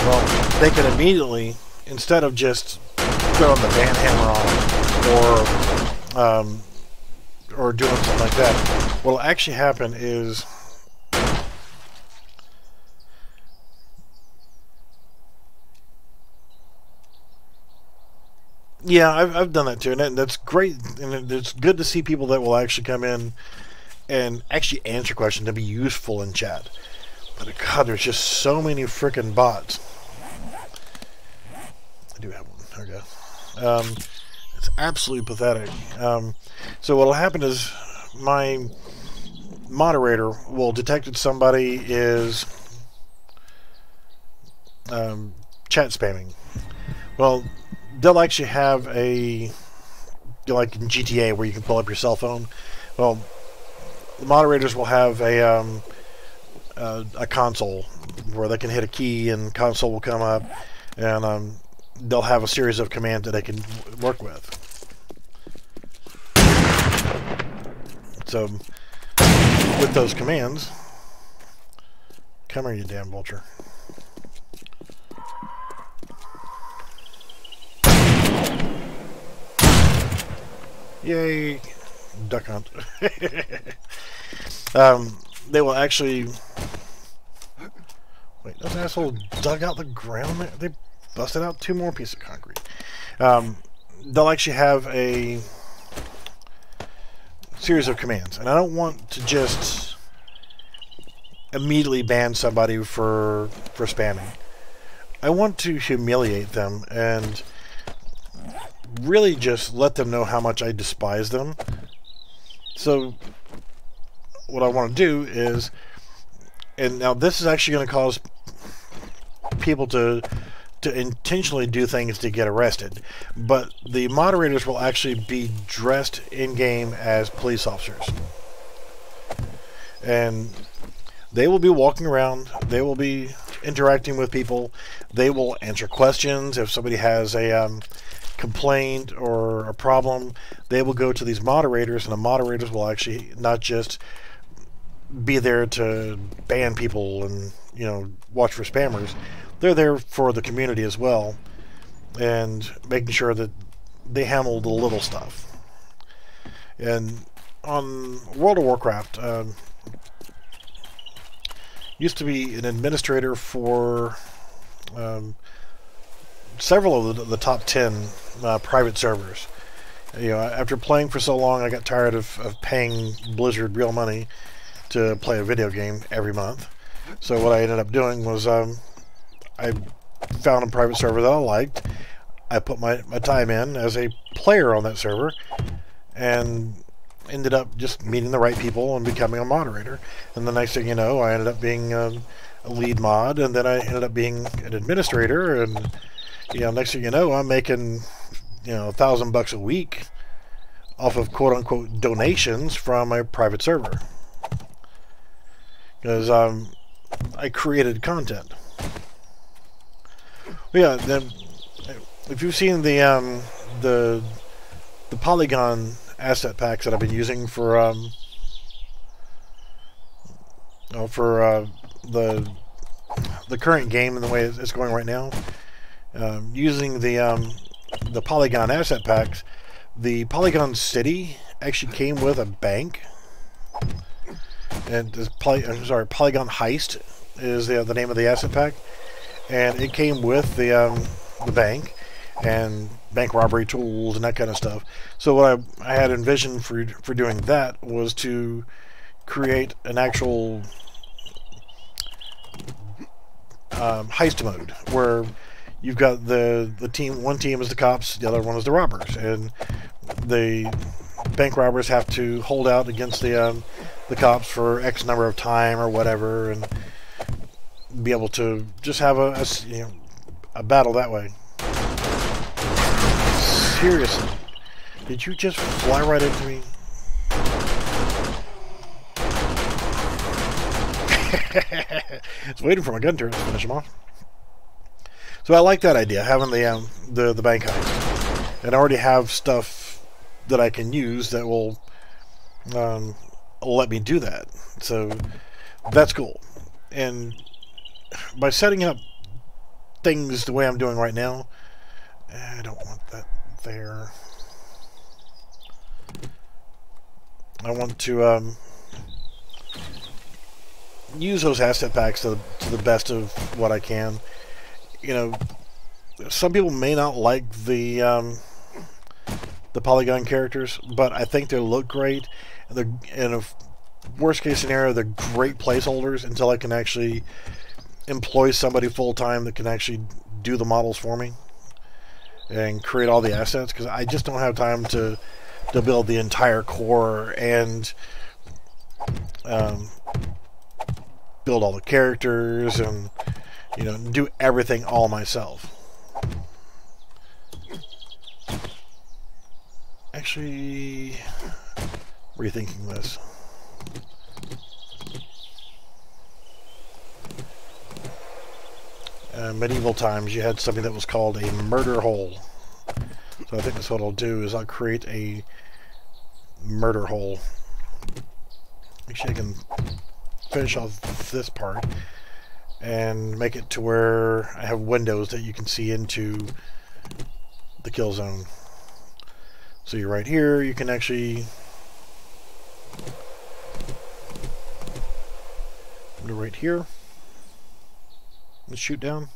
well, they can immediately, instead of just throwing the ban hammer on or doing something like that, what'll actually happen is yeah, I've done that too, and that's great, and it's good to see people that will actually come in and actually answer questions and be useful in chat. But God, there's just so many freaking bots. I do have one. There we go. It's absolutely pathetic. So what'll happen is my moderator will detect that somebody is chat spamming. Well, they'll actually have a, like in GTA where you can pull up your cell phone. Well, the moderators will have a console where they can hit a key and console will come up, and they'll have a series of commands that they can work with. So with those commands, come here, you damn vulture. Yay, duck hunt. They will actually... Wait, those assholes dug out the ground there? They busted out 2 more pieces of concrete. They'll actually have a series of commands. And I don't want to just immediately ban somebody for spamming. I want to humiliate them and really just let them know how much I despise them. So what I want to do is, and now this is actually going to cause people to intentionally do things to get arrested, but the moderators will actually be dressed in-game as police officers. And they will be walking around, they will be interacting with people, they will answer questions. If somebody has a complaint or a problem, they will go to these moderators, and the moderators will actually not just be there to ban people and, you know, watch for spammers. They're there for the community as well, and making sure that they handle the little stuff. And on World of Warcraft, used to be an administrator for several of the top 10 private servers. You know, after playing for so long, I got tired of paying Blizzard real money to play a video game every month. So what I ended up doing was I found a private server that I liked. I put my time in as a player on that server, and ended up just meeting the right people and becoming a moderator. And the next thing you know, I ended up being a lead mod, and then I ended up being an administrator, and next thing you know, I'm making $1,000 a week off of quote-unquote donations from my private server, because I created content. Yeah, then if you've seen the Polygon asset packs that I've been using for the current game and the way it's going right now, using the Polygon asset packs, the Polygon City actually came with a bank, and Polygon Heist is the name of the asset pack, and it came with the bank and bank robbery tools and that kind of stuff. So what I had envisioned for doing that was to create an actual heist mode where you've got the team. One team is the cops, the other one is the robbers, and the bank robbers have to hold out against the cops for X number of time or whatever, and be able to just have a battle that way. Seriously, did you just fly right into me? It's waiting for my gun turret to finish him off. So I like that idea, having the bank heist, and I already have stuff that I can use that will let me do that. So that's cool. And by setting up things the way I'm doing right now, I don't want that there. I want to use those asset packs to the best of what I can. Some people may not like the Polygon characters, but I think they look great. And in a worst case scenario, they're great placeholders until I can actually employ somebody full time that can actually do the models for me and create all the assets, because I just don't have time to build the entire core and build all the characters and do everything all myself. Actually, rethinking this. Medieval times, you had something that was called a murder hole. So I think that's what I'll do, is I'll create a murder hole. Actually, I can finish off this part and make it to where I have windows that you can see into the kill zone. So you're right here, you can actually go right here. Let's shoot down.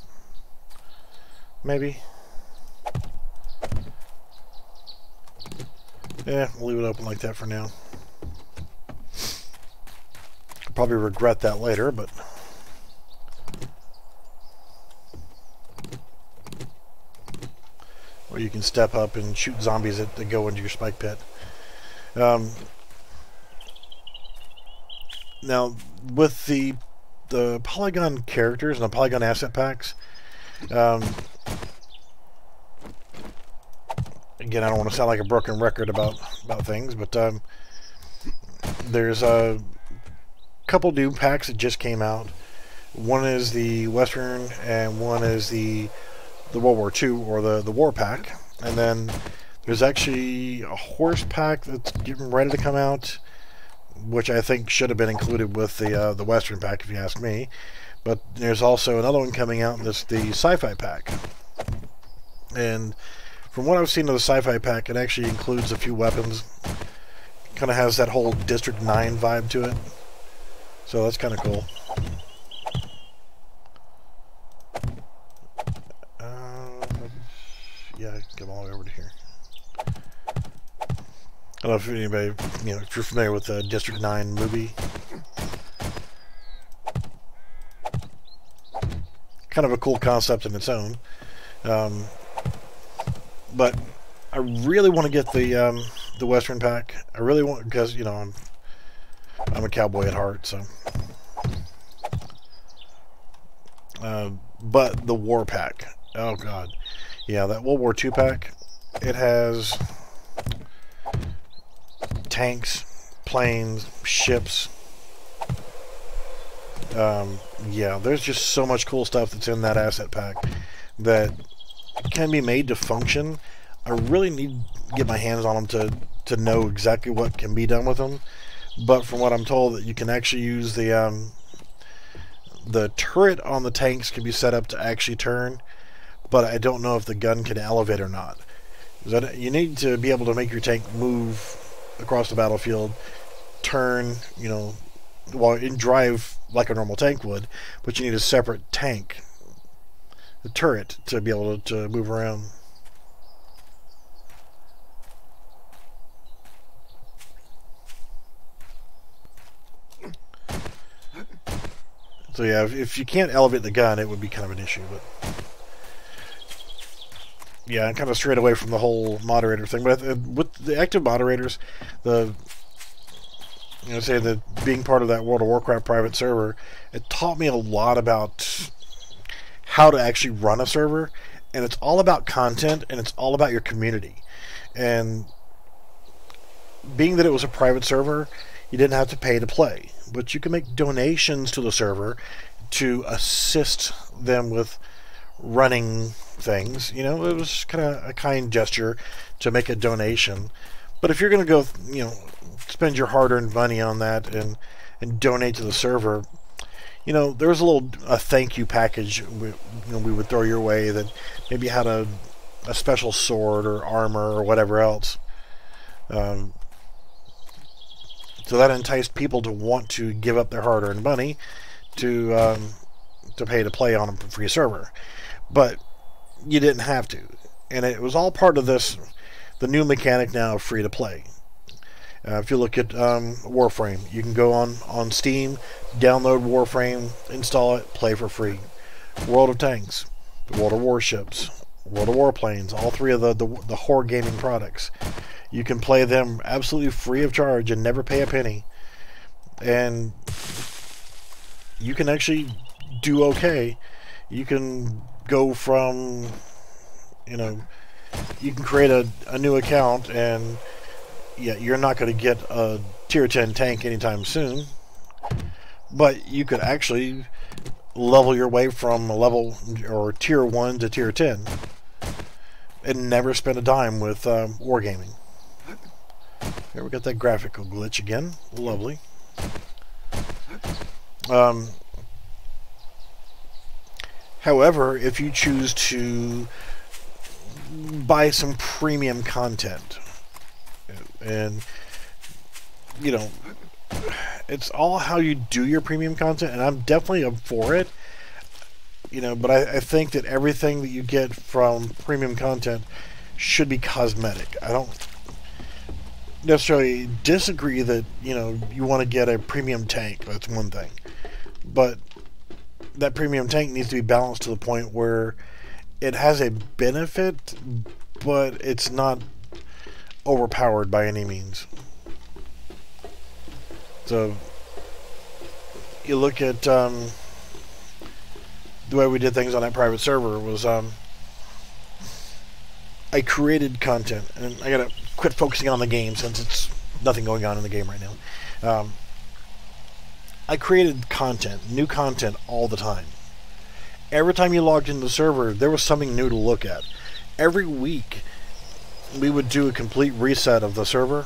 Maybe. Yeah, we'll leave it open like that for now. I'll probably regret that later, but or you can step up and shoot zombies that go into your spike pit. Now, with the Polygon characters and the Polygon asset packs, again, I don't want to sound like a broken record about things, but there's a couple new packs that just came out. One is the Western, and one is the World War II, or the War Pack. And then there's actually a horse pack that's getting ready to come out, which I think should have been included with the Western pack, if you ask me. But there's also another one coming out, and that's the Sci-Fi pack. And from what I've seen of the Sci-Fi pack, it actually includes a few weapons. Kind of has that whole District 9 vibe to it. So that's kind of cool. Yeah, come all the way over to here. I don't know if anybody, if you're familiar with the District 9 movie. kind of a cool concept in its own. But I really want to get the Western pack. I really want, because, you know, I'm a cowboy at heart, so. But the war pack, oh god, yeah, that World War II pack. It has tanks, planes, ships. Yeah, there's just so much cool stuff that's in that asset pack that can be made to function. I really need to get my hands on them to know exactly what can be done with them. But from what I'm told, that you can actually use the turret on the tanks can be set up to actually turn, but I don't know if the gun can elevate or not. You need to be able to make your tank move across the battlefield, turn, you know, and drive like a normal tank would, but you need a separate tank, the turret, to be able to move around. So yeah, if you can't elevate the gun, it would be kind of an issue. But yeah, I'm kind of strayed away from the whole moderator thing. But with the active moderators, say that being part of that World of Warcraft private server, it taught me a lot about how to actually run a server, and it's all about content, and it's all about your community. And being that it was a private server, you didn't have to pay to play, but you can make donations to the server to assist them with running things. You know, it was kind of a kind gesture to make a donation. But if you're going to go, you know, spend your hard-earned money on that and donate to the server, you know, there was a thank you package we would throw your way that maybe had a special sword or armor or whatever else. So that enticed people to want to give up their hard-earned money to pay to play on a free server. But you didn't have to. And it was all part of this, the new mechanic now of free-to-play. If you look at Warframe, you can go on Steam, download Warframe, install it, play for free. World of Tanks, World of Warships, World of Warplanes, all three of the Horde gaming products. You can play them absolutely free of charge and never pay a penny. And you can actually do okay. You can go from, you know, you can create a new account, and yeah, you're not going to get a tier 10 tank anytime soon, but you could actually level your way from a level or tier 1 to tier 10 and never spend a dime with wargaming. Here we got that graphical glitch again. Lovely. However, if you choose to buy some premium content, and you know, it's all how you do your premium content, and I'm definitely up for it, you know, but I think that everything that you get from premium content should be cosmetic. I don't necessarily disagree that, you know, you want to get a premium tank. That's one thing, but that premium tank needs to be balanced to the point where it has a benefit, but it's not overpowered by any means. So you look at the way we did things on that private server was I created content, and I gotta quit focusing on the game since it's nothing going on in the game right now. I created content, new content all the time. Every time you logged into the server, there was something new to look at. Every week, we would do a complete reset of the server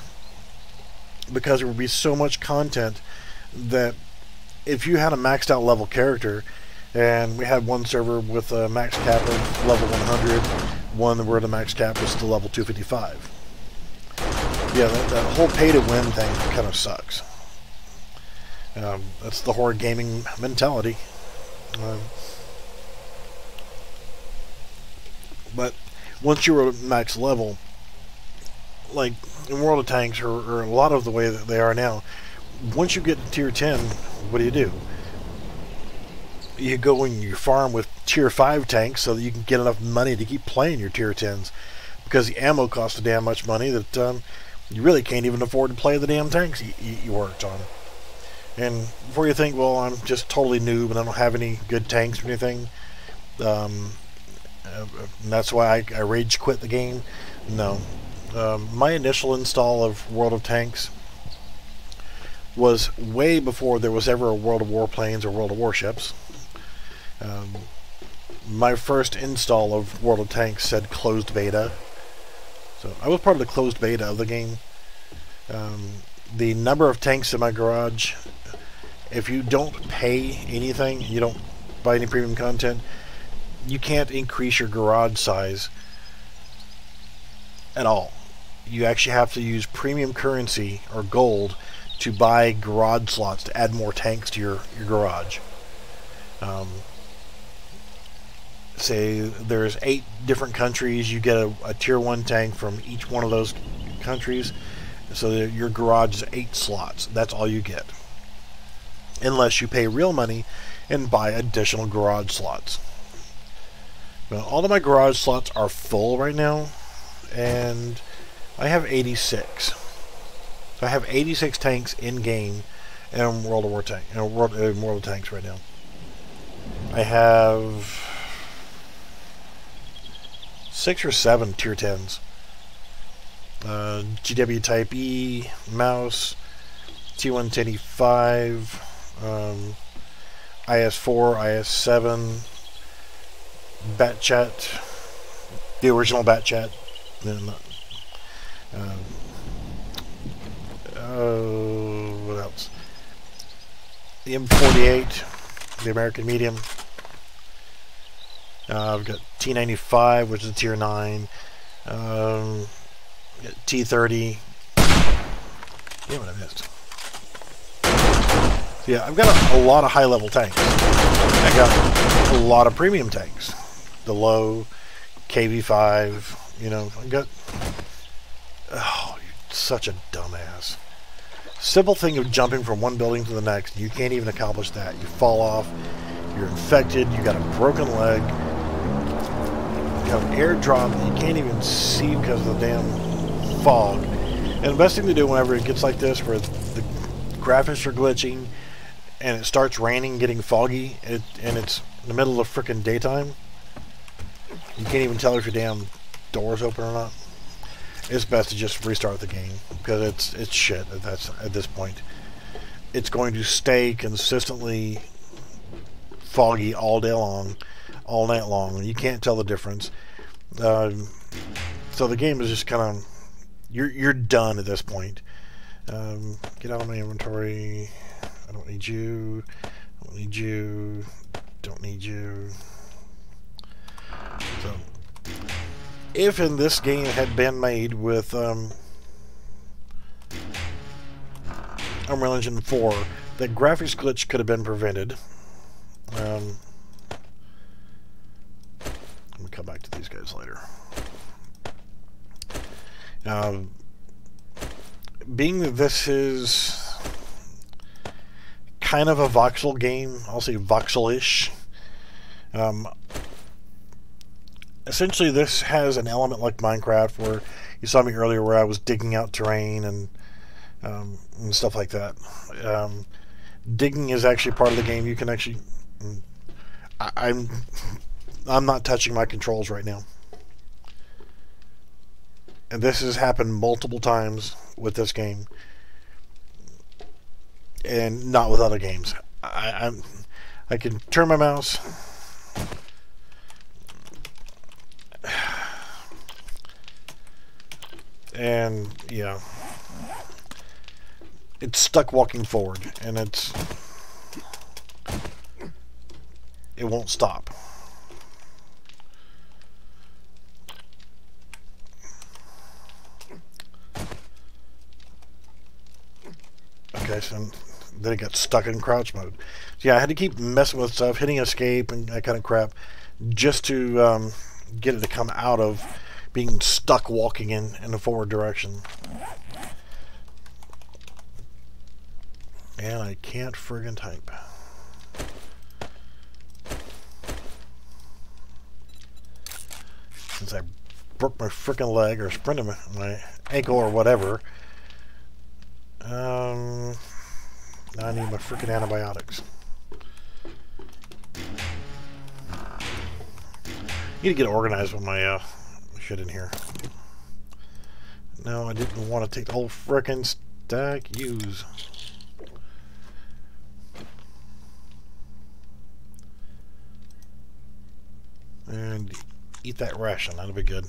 because there would be so much content that if you had a maxed out level character, and we had one server with a max cap of level 100, one where the max cap was still level 255. Yeah, that whole pay to win thing kind of sucks. That's the Horde gaming mentality. But once you were max level, like in World of Tanks or a lot of the way that they are now, once you get to tier 10, what do? you go and you farm with tier 5 tanks so that you can get enough money to keep playing your tier 10s, because the ammo costs so damn much money that you really can't even afford to play the damn tanks you worked on. And before you think, well, I'm just totally noob and I don't have any good tanks or anything, and that's why I rage quit the game. No. My initial install of World of Tanks was way before there was ever a World of Warplanes or World of Warships. My first install of World of Tanks said closed beta. So I was part of the closed beta of the game. The number of tanks in my garage, if you don't pay anything, you don't buy any premium content, you can't increase your garage size at all. You actually have to use premium currency or gold to buy garage slots to add more tanks to your garage. Say there's 8 different countries, you get a tier 1 tank from each one of those countries, so that your garage is 8 slots. That's all you get, unless you pay real money and buy additional garage slots. Well, all of my garage slots are full right now, and I have 86. So I have 86 tanks in game in World of Tanks right now. I have 6 or 7 tier 10s. GW Type E, mouse, T1 1085, IS4, IS7, Bat Chat, the original Bat Chat, then what else? The M48, the American Medium. I've got T95, which is a tier 9. T30. Damn it, I missed. So yeah, I've got a lot of high-level tanks. I got a lot of premium tanks. The low, KV5, you know, I got... Oh, you're such a dumbass. Simple thing of jumping from one building to the next, you can't even accomplish that. You fall off, you're infected, you got a broken leg, you have an airdrop that you can't even see because of the damn fog. And the best thing to do whenever it gets like this, where the graphics are glitching and it starts raining, getting foggy, and it's in the middle of frickin' daytime, you can't even tell if your damn door's open or not. It's best to just restart the game, because it's shit at this point. It's going to stay consistently foggy all day long, all night long, and you can't tell the difference. So the game is just kind of, you're done at this point. Get out of my inventory. I don't need you. I don't need you. Don't need you. So, if in this game had been made with Unreal Engine 4, the graphics glitch could have been prevented. Let me come back to these guys later. Being that this is kind of a voxel game, I'll say voxel-ish, essentially this has an element like Minecraft, where you saw me earlier where I was digging out terrain and stuff like that. Digging is actually part of the game. You can actually... I'm not touching my controls right now. And this has happened multiple times with this game. And not with other games. I can turn my mouse... And yeah, it's stuck walking forward, and it won't stop. Okay, so then it got stuck in crouch mode. So yeah, I had to keep messing with stuff, hitting escape and that kind of crap, just to get it to come out of being stuck walking in the forward direction. And I can't friggin' type. since I broke my freaking leg or sprained my ankle or whatever. Now I need my freaking antibiotics. Need to get organized with my shit in here. No, I didn't want to take the whole frickin' stack. Use. And eat that ration. That'll be good.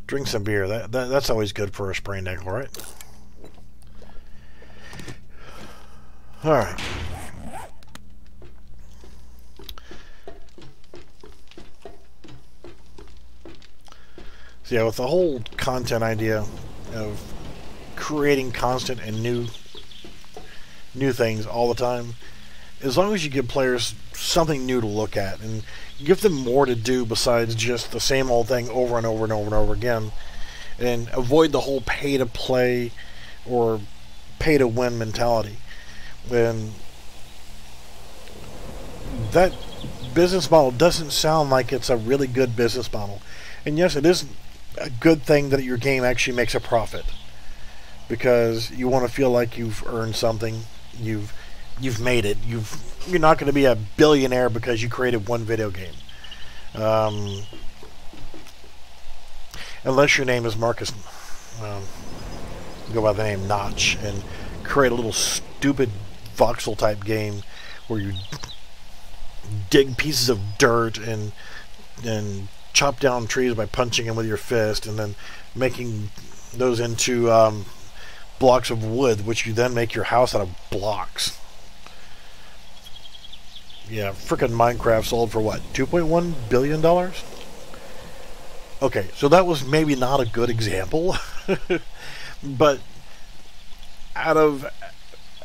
Drink some beer. That's always good for a sprained ankle, right? All right. So yeah, with the whole content idea of creating constant and new things all the time, as long as you give players something new to look at and give them more to do besides just the same old thing over and over and over and over again, and avoid the whole pay to play or pay to win mentality, then that business model doesn't sound like it's a really good business model. And yes, it is a good thing that your game actually makes a profit, because you want to feel like you've earned something, you've made it. You're not going to be a billionaire because you created one video game, unless your name is Marcus. Go by the name Notch and create a little stupid voxel type game where you dig pieces of dirt and chop down trees by punching them with your fist, and then making those into blocks of wood, which you then make your house out of blocks. Yeah, frickin' Minecraft sold for what, $2.1 billion? Okay, so that was maybe not a good example, but out of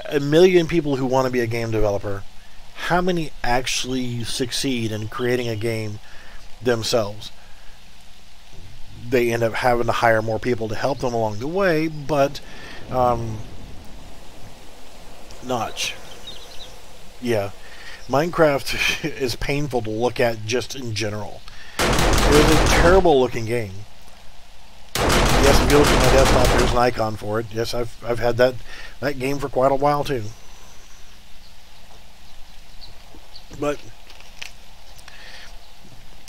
1 million people who want to be a game developer, how many actually succeed in creating a game themselves? They end up having to hire more people to help them along the way, but Notch. Yeah. Minecraft is painful to look at just in general. It is a terrible looking game. Yes, if you look at my desktop, there's an icon for it. Yes, I've had that game for quite a while too. But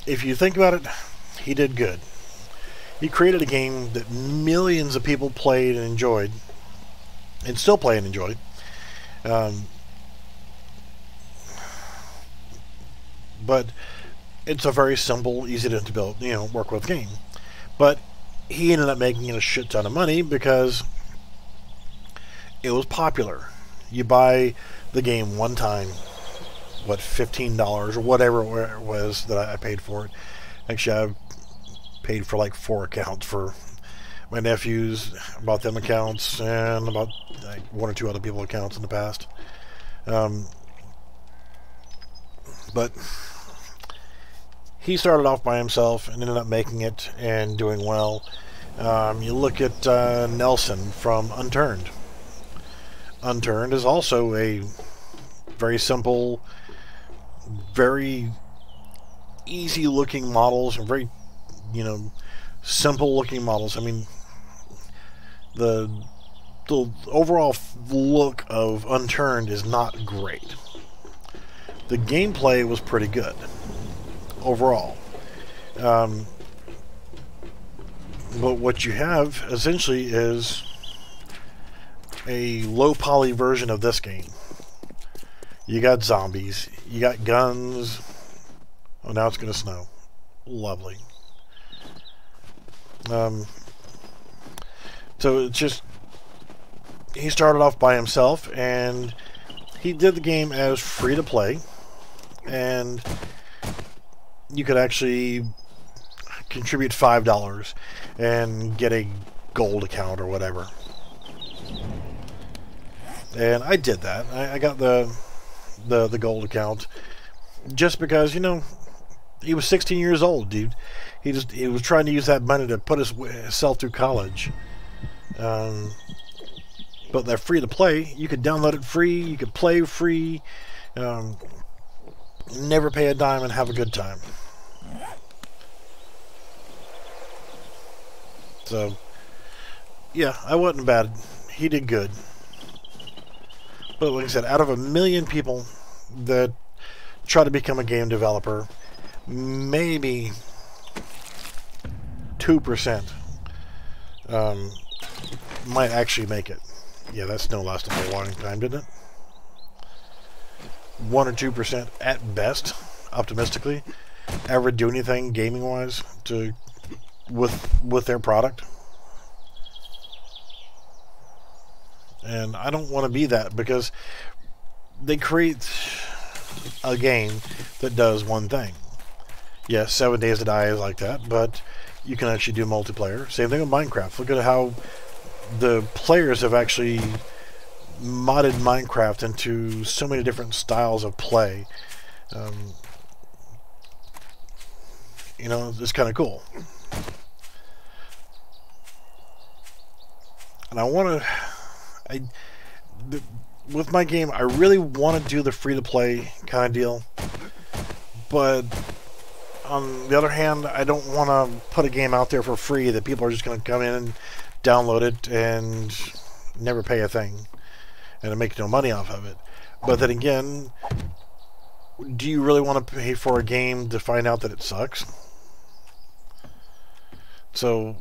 if you think about it, he did good. He created a game that millions of people played and enjoyed, and still play and enjoy. But it's a very simple, easy to build, work with game. But he ended up making a shit ton of money because it was popular. You buy the game one time, what, $15 or whatever it was that I paid for it. Actually, I paid for like 4 accounts for my nephews, about them accounts, and about like 1 or 2 other people accounts in the past. But he started off by himself and ended up making it and doing well. You look at Nelson from Unturned. Unturned is also a very simple, very easy looking models, and very, simple looking models. I mean, the overall look of Unturned is not great. The gameplay was pretty good overall. But what you have essentially is a low poly version of this game. You got zombies, you got guns. Oh, now it's gonna snow. Lovely. So it's just, he started off by himself, and he did the game as free to play, and you could actually contribute $5 and get a gold account or whatever. And I did that. I got the gold account just because, he was 16 years old, dude. He was trying to use that money to put himself through college. But they're free to play. You could download it free. You could play free. Never pay a dime and have a good time. So, yeah, I wasn't bad. He did good. But like I said, out of 1 million people that try to become a game developer, maybe 2% might actually make it. Yeah, that snow lasted a long time, didn't it? 1 or 2% at best, optimistically, ever do anything gaming-wise with their product. And I don't want to be that, because they create a game that does one thing. Yes, 7 Days to Die is like that, but you can actually do multiplayer. Same thing with Minecraft. Look at how the players have actually modded Minecraft into so many different styles of play. You know, it's kind of cool. And I want to... with my game, I really want to do the free-to-play kind of deal. But on the other hand, I don't want to put a game out there for free that people are just going to come in and download it and never pay a thing and make no money off of it. But then again, do you really want to pay for a game to find out that it sucks? So,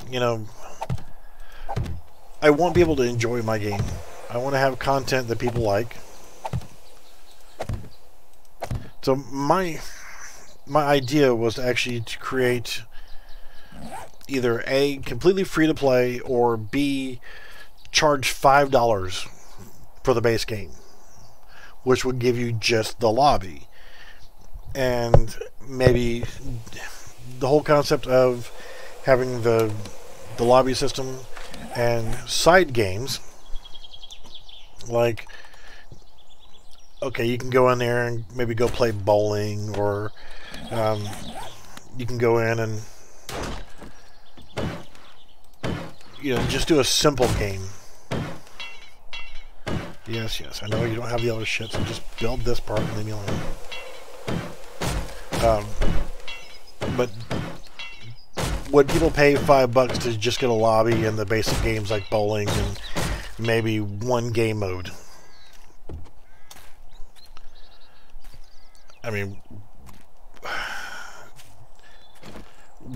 you know, I want people to enjoy my game. I want to have content that people like. So my idea was actually to create either A, completely free to play, or B, charge $5 for the base game, which would give you just the lobby. And maybe the whole concept of having the lobby system and side games, like, okay, you can go in there and maybe go play bowling, or you can go in and, you know, just do a simple game. Yes, I know you don't have the other shit, so just build this part and leave me alone. But would people pay $5 to just get a lobby and the basic games like bowling and maybe one game mode? I mean,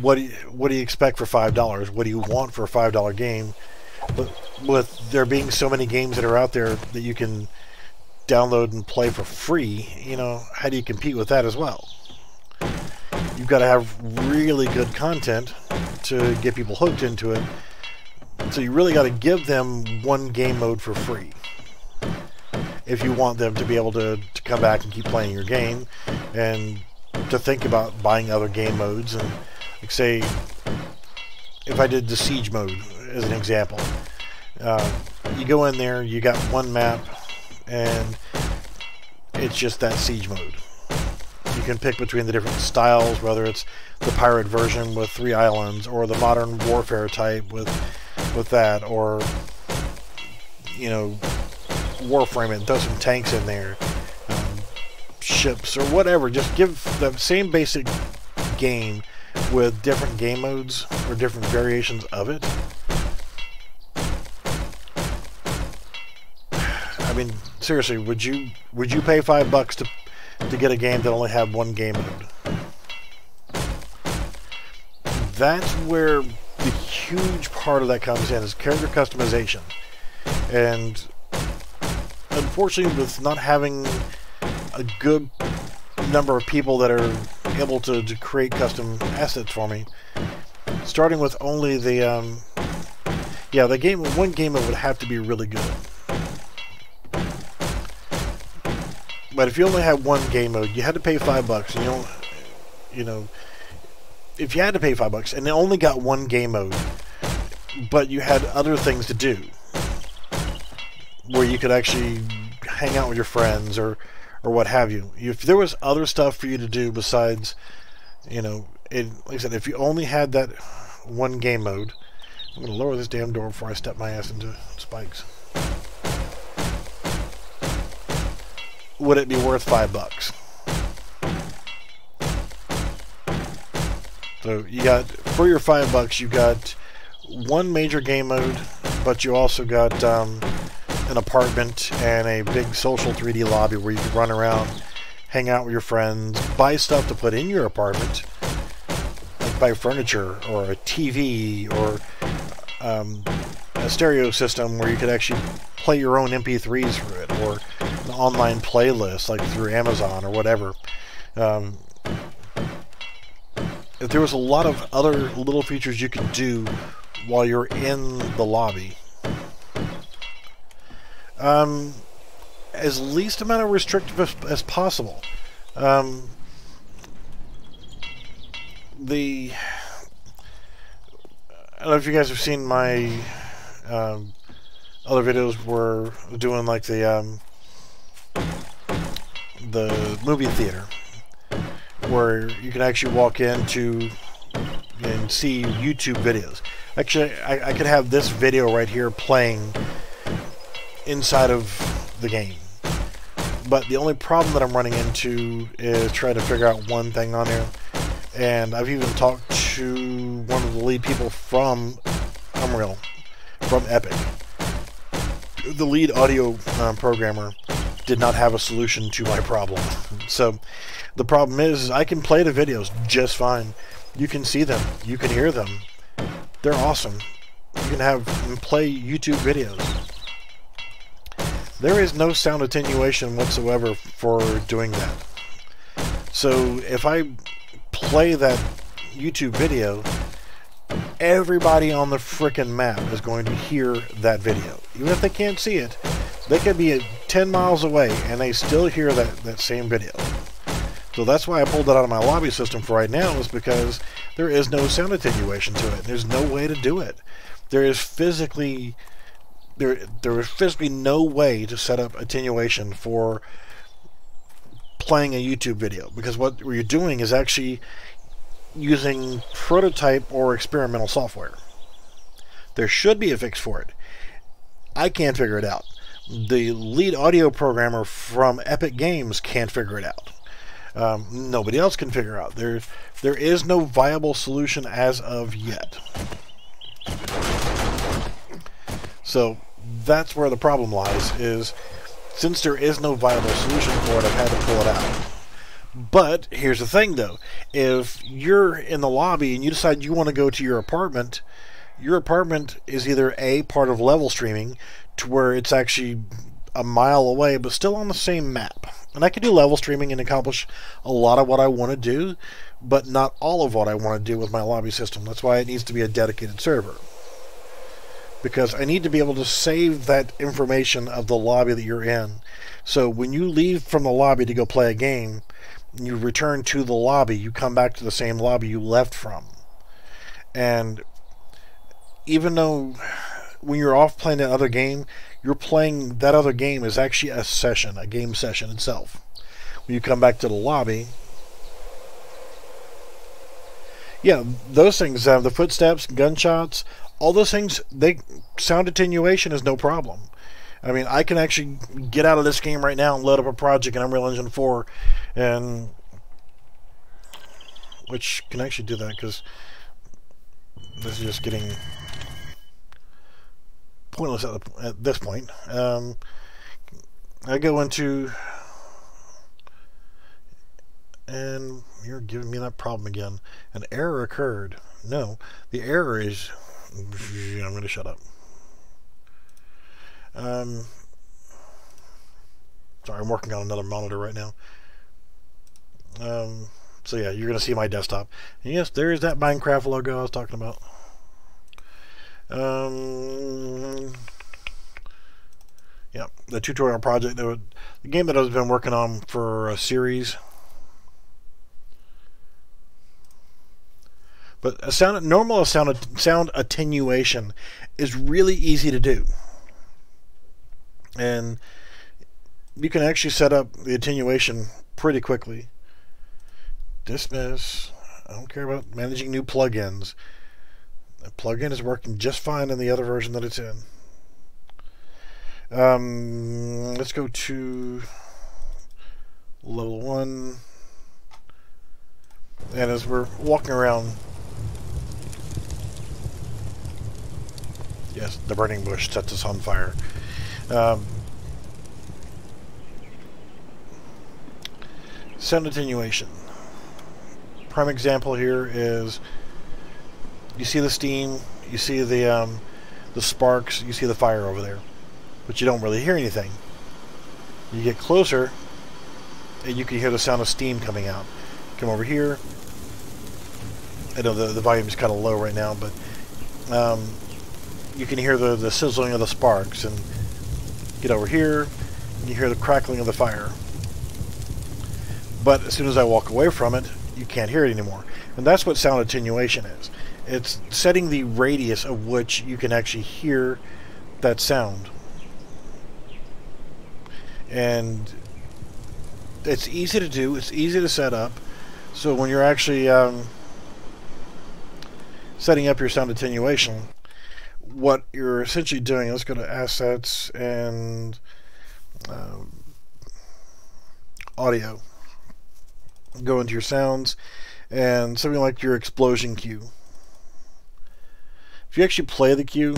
what do you expect for $5? What do you want for a $5 game? But with there being so many games that are out there that you can download and play for free, you know, how do you compete with that as well? You've got to have really good content to get people hooked into it. So you really got to give them one game mode for free if you want them to be able to come back and keep playing your game, and to think about buying other game modes. And like, say, if I did the Siege mode as an example, you go in there, you got one map, and it's just that Siege mode. You can pick between the different styles, whether it's the pirate version with 3 islands, or the modern warfare type with that, or, you know, Warframe and throw some tanks in there, ships, or whatever. Just give the same basic game with different game modes or different variations of it. I mean, seriously, would you pay $5 to get a game that only had one game mode? That's where the huge part of that comes in, is character customization. And unfortunately, with not having a good number of people that are able to create custom assets for me, starting with only the one game that would have to be really good. But if you only had one game mode, you had to pay $5, and you know, if you had to pay $5 and they only got one game mode, but you had other things to do, where you could actually hang out with your friends or what have you. If there was other stuff for you to do besides, you know, like I said, if you only had that one game mode, I'm going to lower this damn door before I step my ass into spikes. Would it be worth $5? So you got for your $5, you got one major game mode, but you also got an apartment and a big social 3D lobby where you can run around, hang out with your friends, buy stuff to put in your apartment, like buy furniture or a TV or a stereo system where you could actually play your own MP3s through it, or an online playlist like through Amazon or whatever. There was a lot of other little features you could do while you're in the lobby. As least amount of restrictive as possible. I don't know if you guys have seen my other videos where we're doing like the movie theater, where you can actually walk into and see YouTube videos. Actually, I could have this video right here playing inside of the game. But the only problem that I'm running into is trying to figure out one thing on here. And I've even talked to one of the lead people from Unreal, from Epic. The lead audio programmer did not have a solution to my problem. So the problem is I can play the videos just fine. You can see them. You can hear them. They're awesome. You can have and play YouTube videos. There is no sound attenuation whatsoever for doing that. So if I play that YouTube video, everybody on the frickin' map is going to hear that video. Even if they can't see it, they could be 10 miles away and they still hear that same video. So that's why I pulled it out of my lobby system for right now, is because there is no sound attenuation to it. There's no way to do it. There is physically no way to set up attenuation for playing a YouTube video, because what you're doing is actually using prototype or experimental software. There should be a fix for it. I can't figure it out. The lead audio programmer from Epic Games can't figure it out. Nobody else can figure out. There is no viable solution as of yet. So that's where the problem lies, is since there is no viable solution for it, I've had to pull it out. But here's the thing though, if you're in the lobby and you decide you want to go to your apartment is either A, part of level streaming, to where it's actually a mile away but still on the same map. And I can do level streaming and accomplish a lot of what I want to do, but not all of what I want to do with my lobby system. That's why it needs to be a dedicated server. Because I need to be able to save that information of the lobby that you're in. So when you leave from the lobby to go play a game, and you return to the lobby, you come back to the same lobby you left from. And even though when you're off playing that other game, you're playing that other game is actually a session, a game session itself. When you come back to the lobby, yeah, those things, the footsteps, gunshots, all those things, sound attenuation is no problem. I mean, I can actually get out of this game right now and load up a project in Unreal Engine 4, and which can actually do that, because this is just getting pointless at this point. I go into, and you're giving me that problem again. An error occurred. No, the error is, I'm going to shut up. Sorry, I'm working on another monitor right now. So yeah, you're going to see my desktop. And yes, there is that Minecraft logo I was talking about. Yeah, the tutorial project, the game that I've been working on for a series. But normal sound attenuation is really easy to do. And you can actually set up the attenuation pretty quickly. Dismiss. I don't care about managing new plugins. The plugin is working just fine in the other version that it's in. Let's go to level 1. And as we're walking around, Yes, the burning bush sets us on fire. Sound attenuation. Prime example here is you see the steam, you see the sparks, you see the fire over there, but you don't really hear anything. You get closer, and you can hear the sound of steam coming out. Come over here. I know the volume is kind of low right now, but you can hear the sizzling of the sparks. And get over here, and you hear the crackling of the fire. But as soon as I walk away from it, you can't hear it anymore. And that's what sound attenuation is. It's setting the radius of which you can actually hear that sound. And it's easy to do, it's easy to set up. So when you're actually setting up your sound attenuation, what you're essentially doing, let's go to assets and audio. Go into your sounds and something like your explosion cue. If you actually play the cue,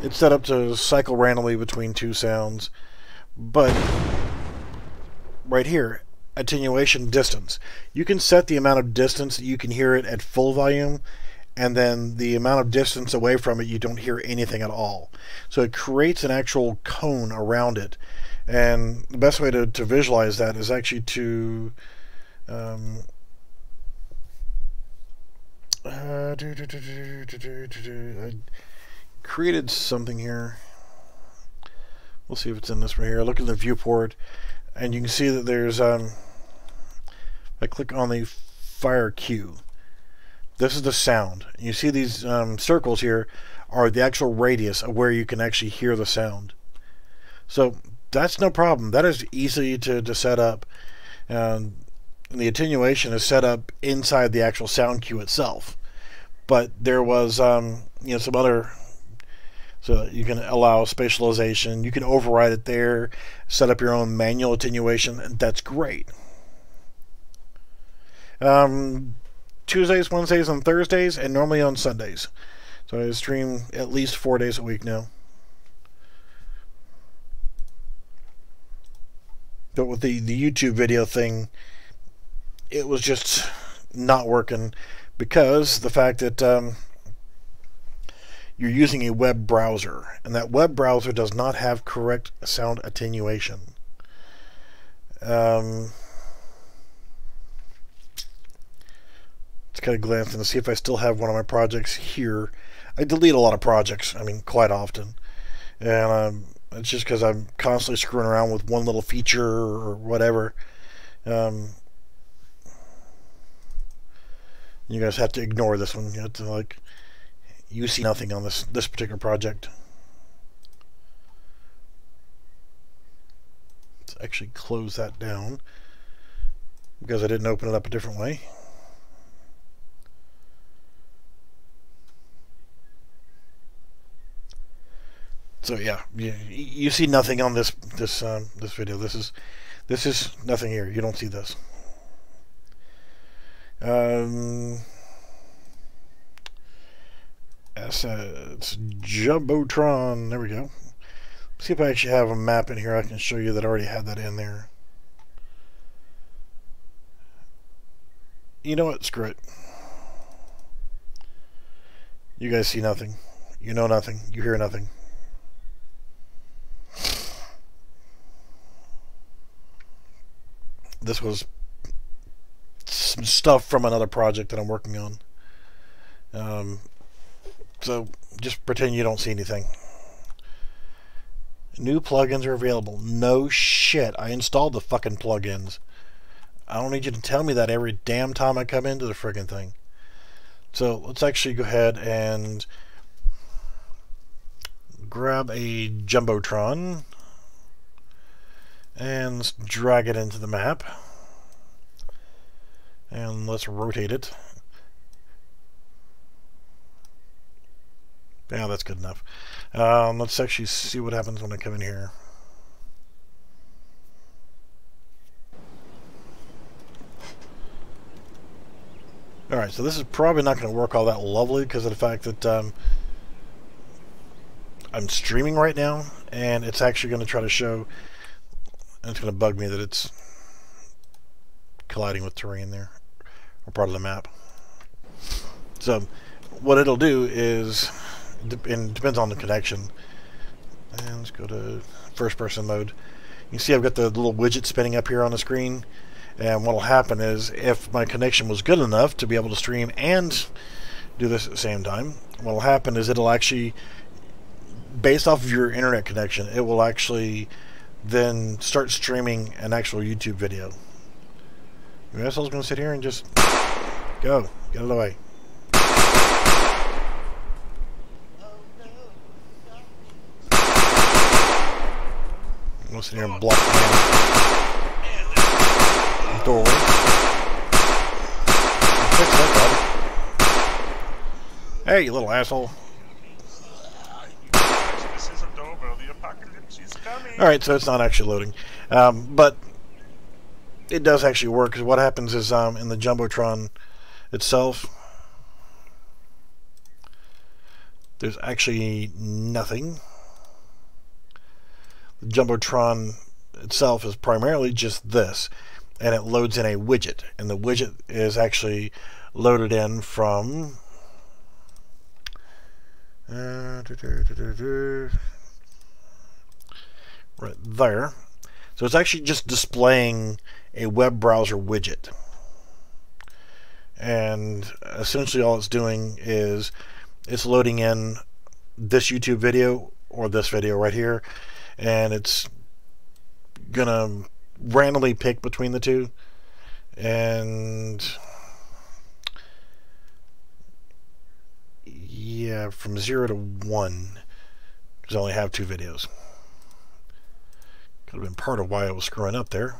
it's set up to cycle randomly between two sounds. But right here, attenuation distance. You can set the amount of distance that you can hear it at full volume, and then the amount of distance away from it you don't hear anything at all. So it creates an actual cone around it. And the best way to visualize that is actually to I created something here. We'll see if it's in this right here. Look at the viewport, and you can see that there's I click on the fire cue. This is the sound. You see these circles here are the actual radius of where you can actually hear the sound. So that's no problem. That is easy to set up. And the attenuation is set up inside the actual sound cue itself. But there was some other, so you can allow spatialization. You can override it there, set up your own manual attenuation, and that's great. Tuesdays, Wednesdays, and Thursdays, and normally on Sundays. So I stream at least 4 days a week now. But with the YouTube video thing, it was just not working because the fact that you're using a web browser, and that web browser does not have correct sound attenuation. Let's kind of glance and see if I still have one of my projects here. I delete a lot of projects, I mean, quite often. And it's just because I'm constantly screwing around with one little feature or whatever. You guys have to ignore this one. You have to, you see nothing on this particular project. Let's actually close that down because I didn't open it up a different way. So yeah, you see nothing on this video. This is nothing here. You don't see this. Assets, Jumbotron. There we go. Let's see if I actually have a map in here I can show you that I already had that in there. You know what? Screw it. You guys see nothing. You know nothing. You hear nothing. This was some stuff from another project that I'm working on. So just pretend you don't see anything. New plugins are available. No shit. I installed the fucking plugins. I don't need you to tell me that every damn time I come into the friggin' thing. So let's actually go ahead and grab a Jumbotron and let's drag it into the map. And let's rotate it. Yeah, that's good enough. Let's actually see what happens when I come in here. Alright, so this is probably not going to work all that lovely because of the fact that I'm streaming right now, and it's actually going to try to show, and it's going to bug me that it's colliding with terrain there, or part of the map. So what it'll do is, and it depends on the connection, and let's go to first person mode. You can see I've got the little widget spinning up here on the screen, and what will happen is, if my connection was good enough to be able to stream and do this at the same time, what will happen is it'll actually, based off of your internet connection, it will actually then start streaming an actual YouTube video. You assholes gonna sit here and just go, get out of the way. I'm gonna sit here and block the doorway. Fix that, bud. Hey, you little asshole. Alright, so it's not actually loading. But it does actually work, because what happens is in the Jumbotron itself, there's actually nothing. The Jumbotron itself is primarily just this, and it loads in a widget, and the widget is actually loaded in from right there. So it's actually just displaying a web browser widget, and essentially all it's doing is it's loading in this YouTube video or this video right here, and it's gonna randomly pick between the two, and yeah, from 0 to 1, because I only have 2 videos. Could have been part of why I was screwing up there.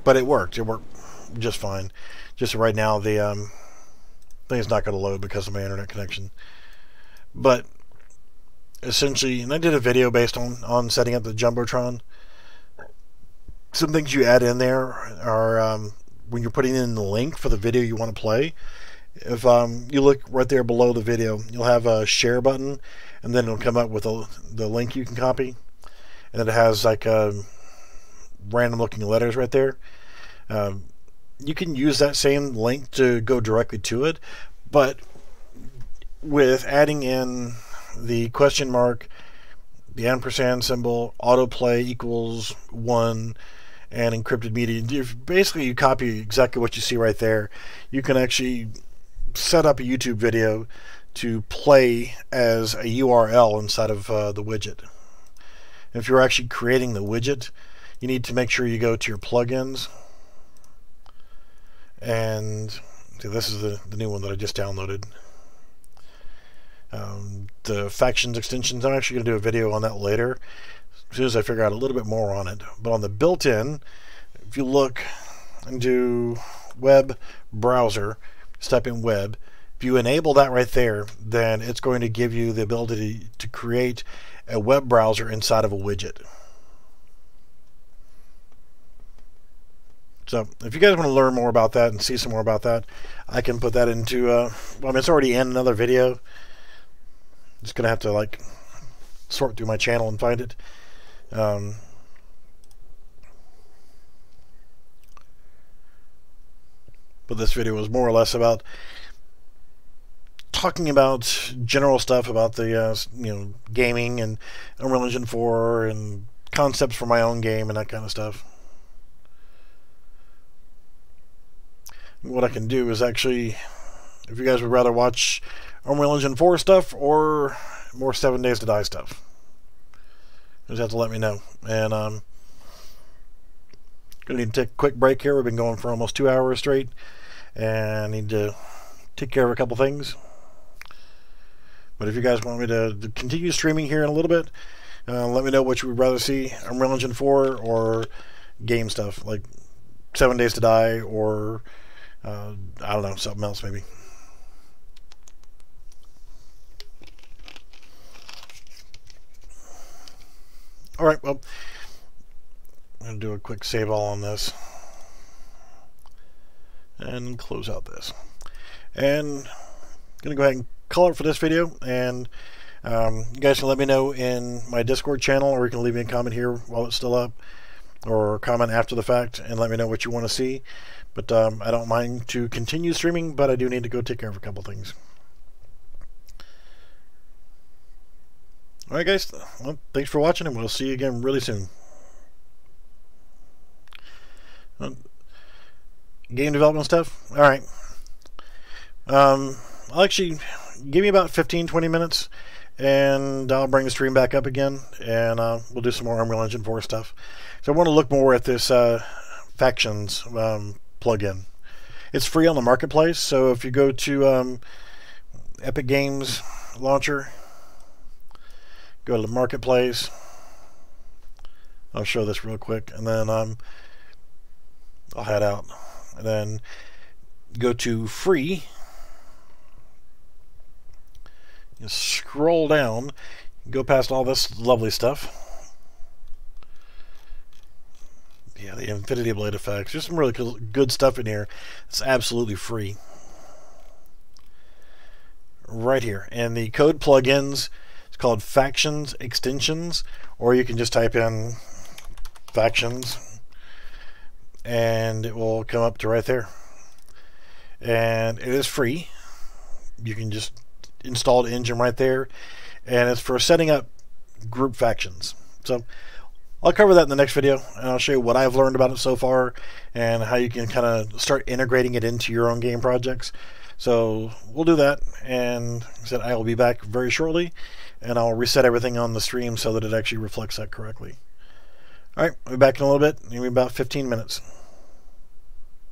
But it worked. It worked just fine. Just right now, the thing is not going to load because of my internet connection. But essentially, and I did a video based on setting up the Jumbotron. Some things you add in there are when you're putting in the link for the video you want to play. If you look right there below the video, you'll have a share button, and then it'll come up with the link you can copy, and it has like random looking letters right there. You can use that same link to go directly to it, but with adding in the question mark, the ampersand symbol, autoplay equals 1, and encrypted media, basically you copy exactly what you see right there. You can actually set up a YouTube video to play as a URL inside of the widget. If you're actually creating the widget, you need to make sure you go to your plugins, and see, this is the new one that I just downloaded. The Factions extensions, I'm actually going to do a video on that later as soon as I figure out a little bit more on it. But on the built-in, if you look into web browser, just type in web. If you enable that right there, then it's going to give you the ability to create a web browser inside of a widget. So if you guys want to learn more about that and see some more about that, I can put that into well, I mean, it's already in another video. Just gonna have to like sort through my channel and find it. But this video was more or less about talking about general stuff about the gaming and Unreal Engine 4 and concepts for my own game and that kind of stuff. What I can do is actually, if you guys would rather watch Unreal Engine 4 stuff or more 7 Days to Die stuff, you just have to let me know. And gonna need to take a quick break here. We've been going for almost 2 hours straight, and I need to take care of a couple things. But if you guys want me to continue streaming here in a little bit, let me know what you would rather see: Unreal Engine 4 or game stuff like 7 Days to Die, or I don't know, something else maybe. Alright, well, I'm going to do a quick save all on this and close out this. And going to go ahead and call it for this video, and you guys can let me know in my Discord channel, or you can leave me a comment here while it's still up, or comment after the fact and let me know what you want to see. But I don't mind to continue streaming, but I do need to go take care of a couple things. Alright guys, well, thanks for watching, and we'll see you again really soon. Game development stuff? Alright. I'll actually give me about 15-20 minutes, and I'll bring the stream back up again, and we'll do some more Unreal Engine 4 stuff. So I want to look more at this Factions plugin. It's free on the marketplace, so if you go to Epic Games Launcher, go to the marketplace. I'll show this real quick, and then I'll head out, and then go to free. You scroll down, go past all this lovely stuff. Yeah, the Infinity Blade effects. There's some really good stuff in here. It's absolutely free. Right here. And the code plugins, it's called Factions Extensions, or you can just type in Factions and it will come up to right there. And it is free. You can just install the engine right there, and it's for setting up group factions. So I'll cover that in the next video, and I'll show you what I've learned about it so far and how you can kind of start integrating it into your own game projects. So we'll do that, and like I said, I will be back very shortly, and I'll reset everything on the stream so that it actually reflects that correctly. Alright, I'll be back in a little bit, maybe about 15 minutes.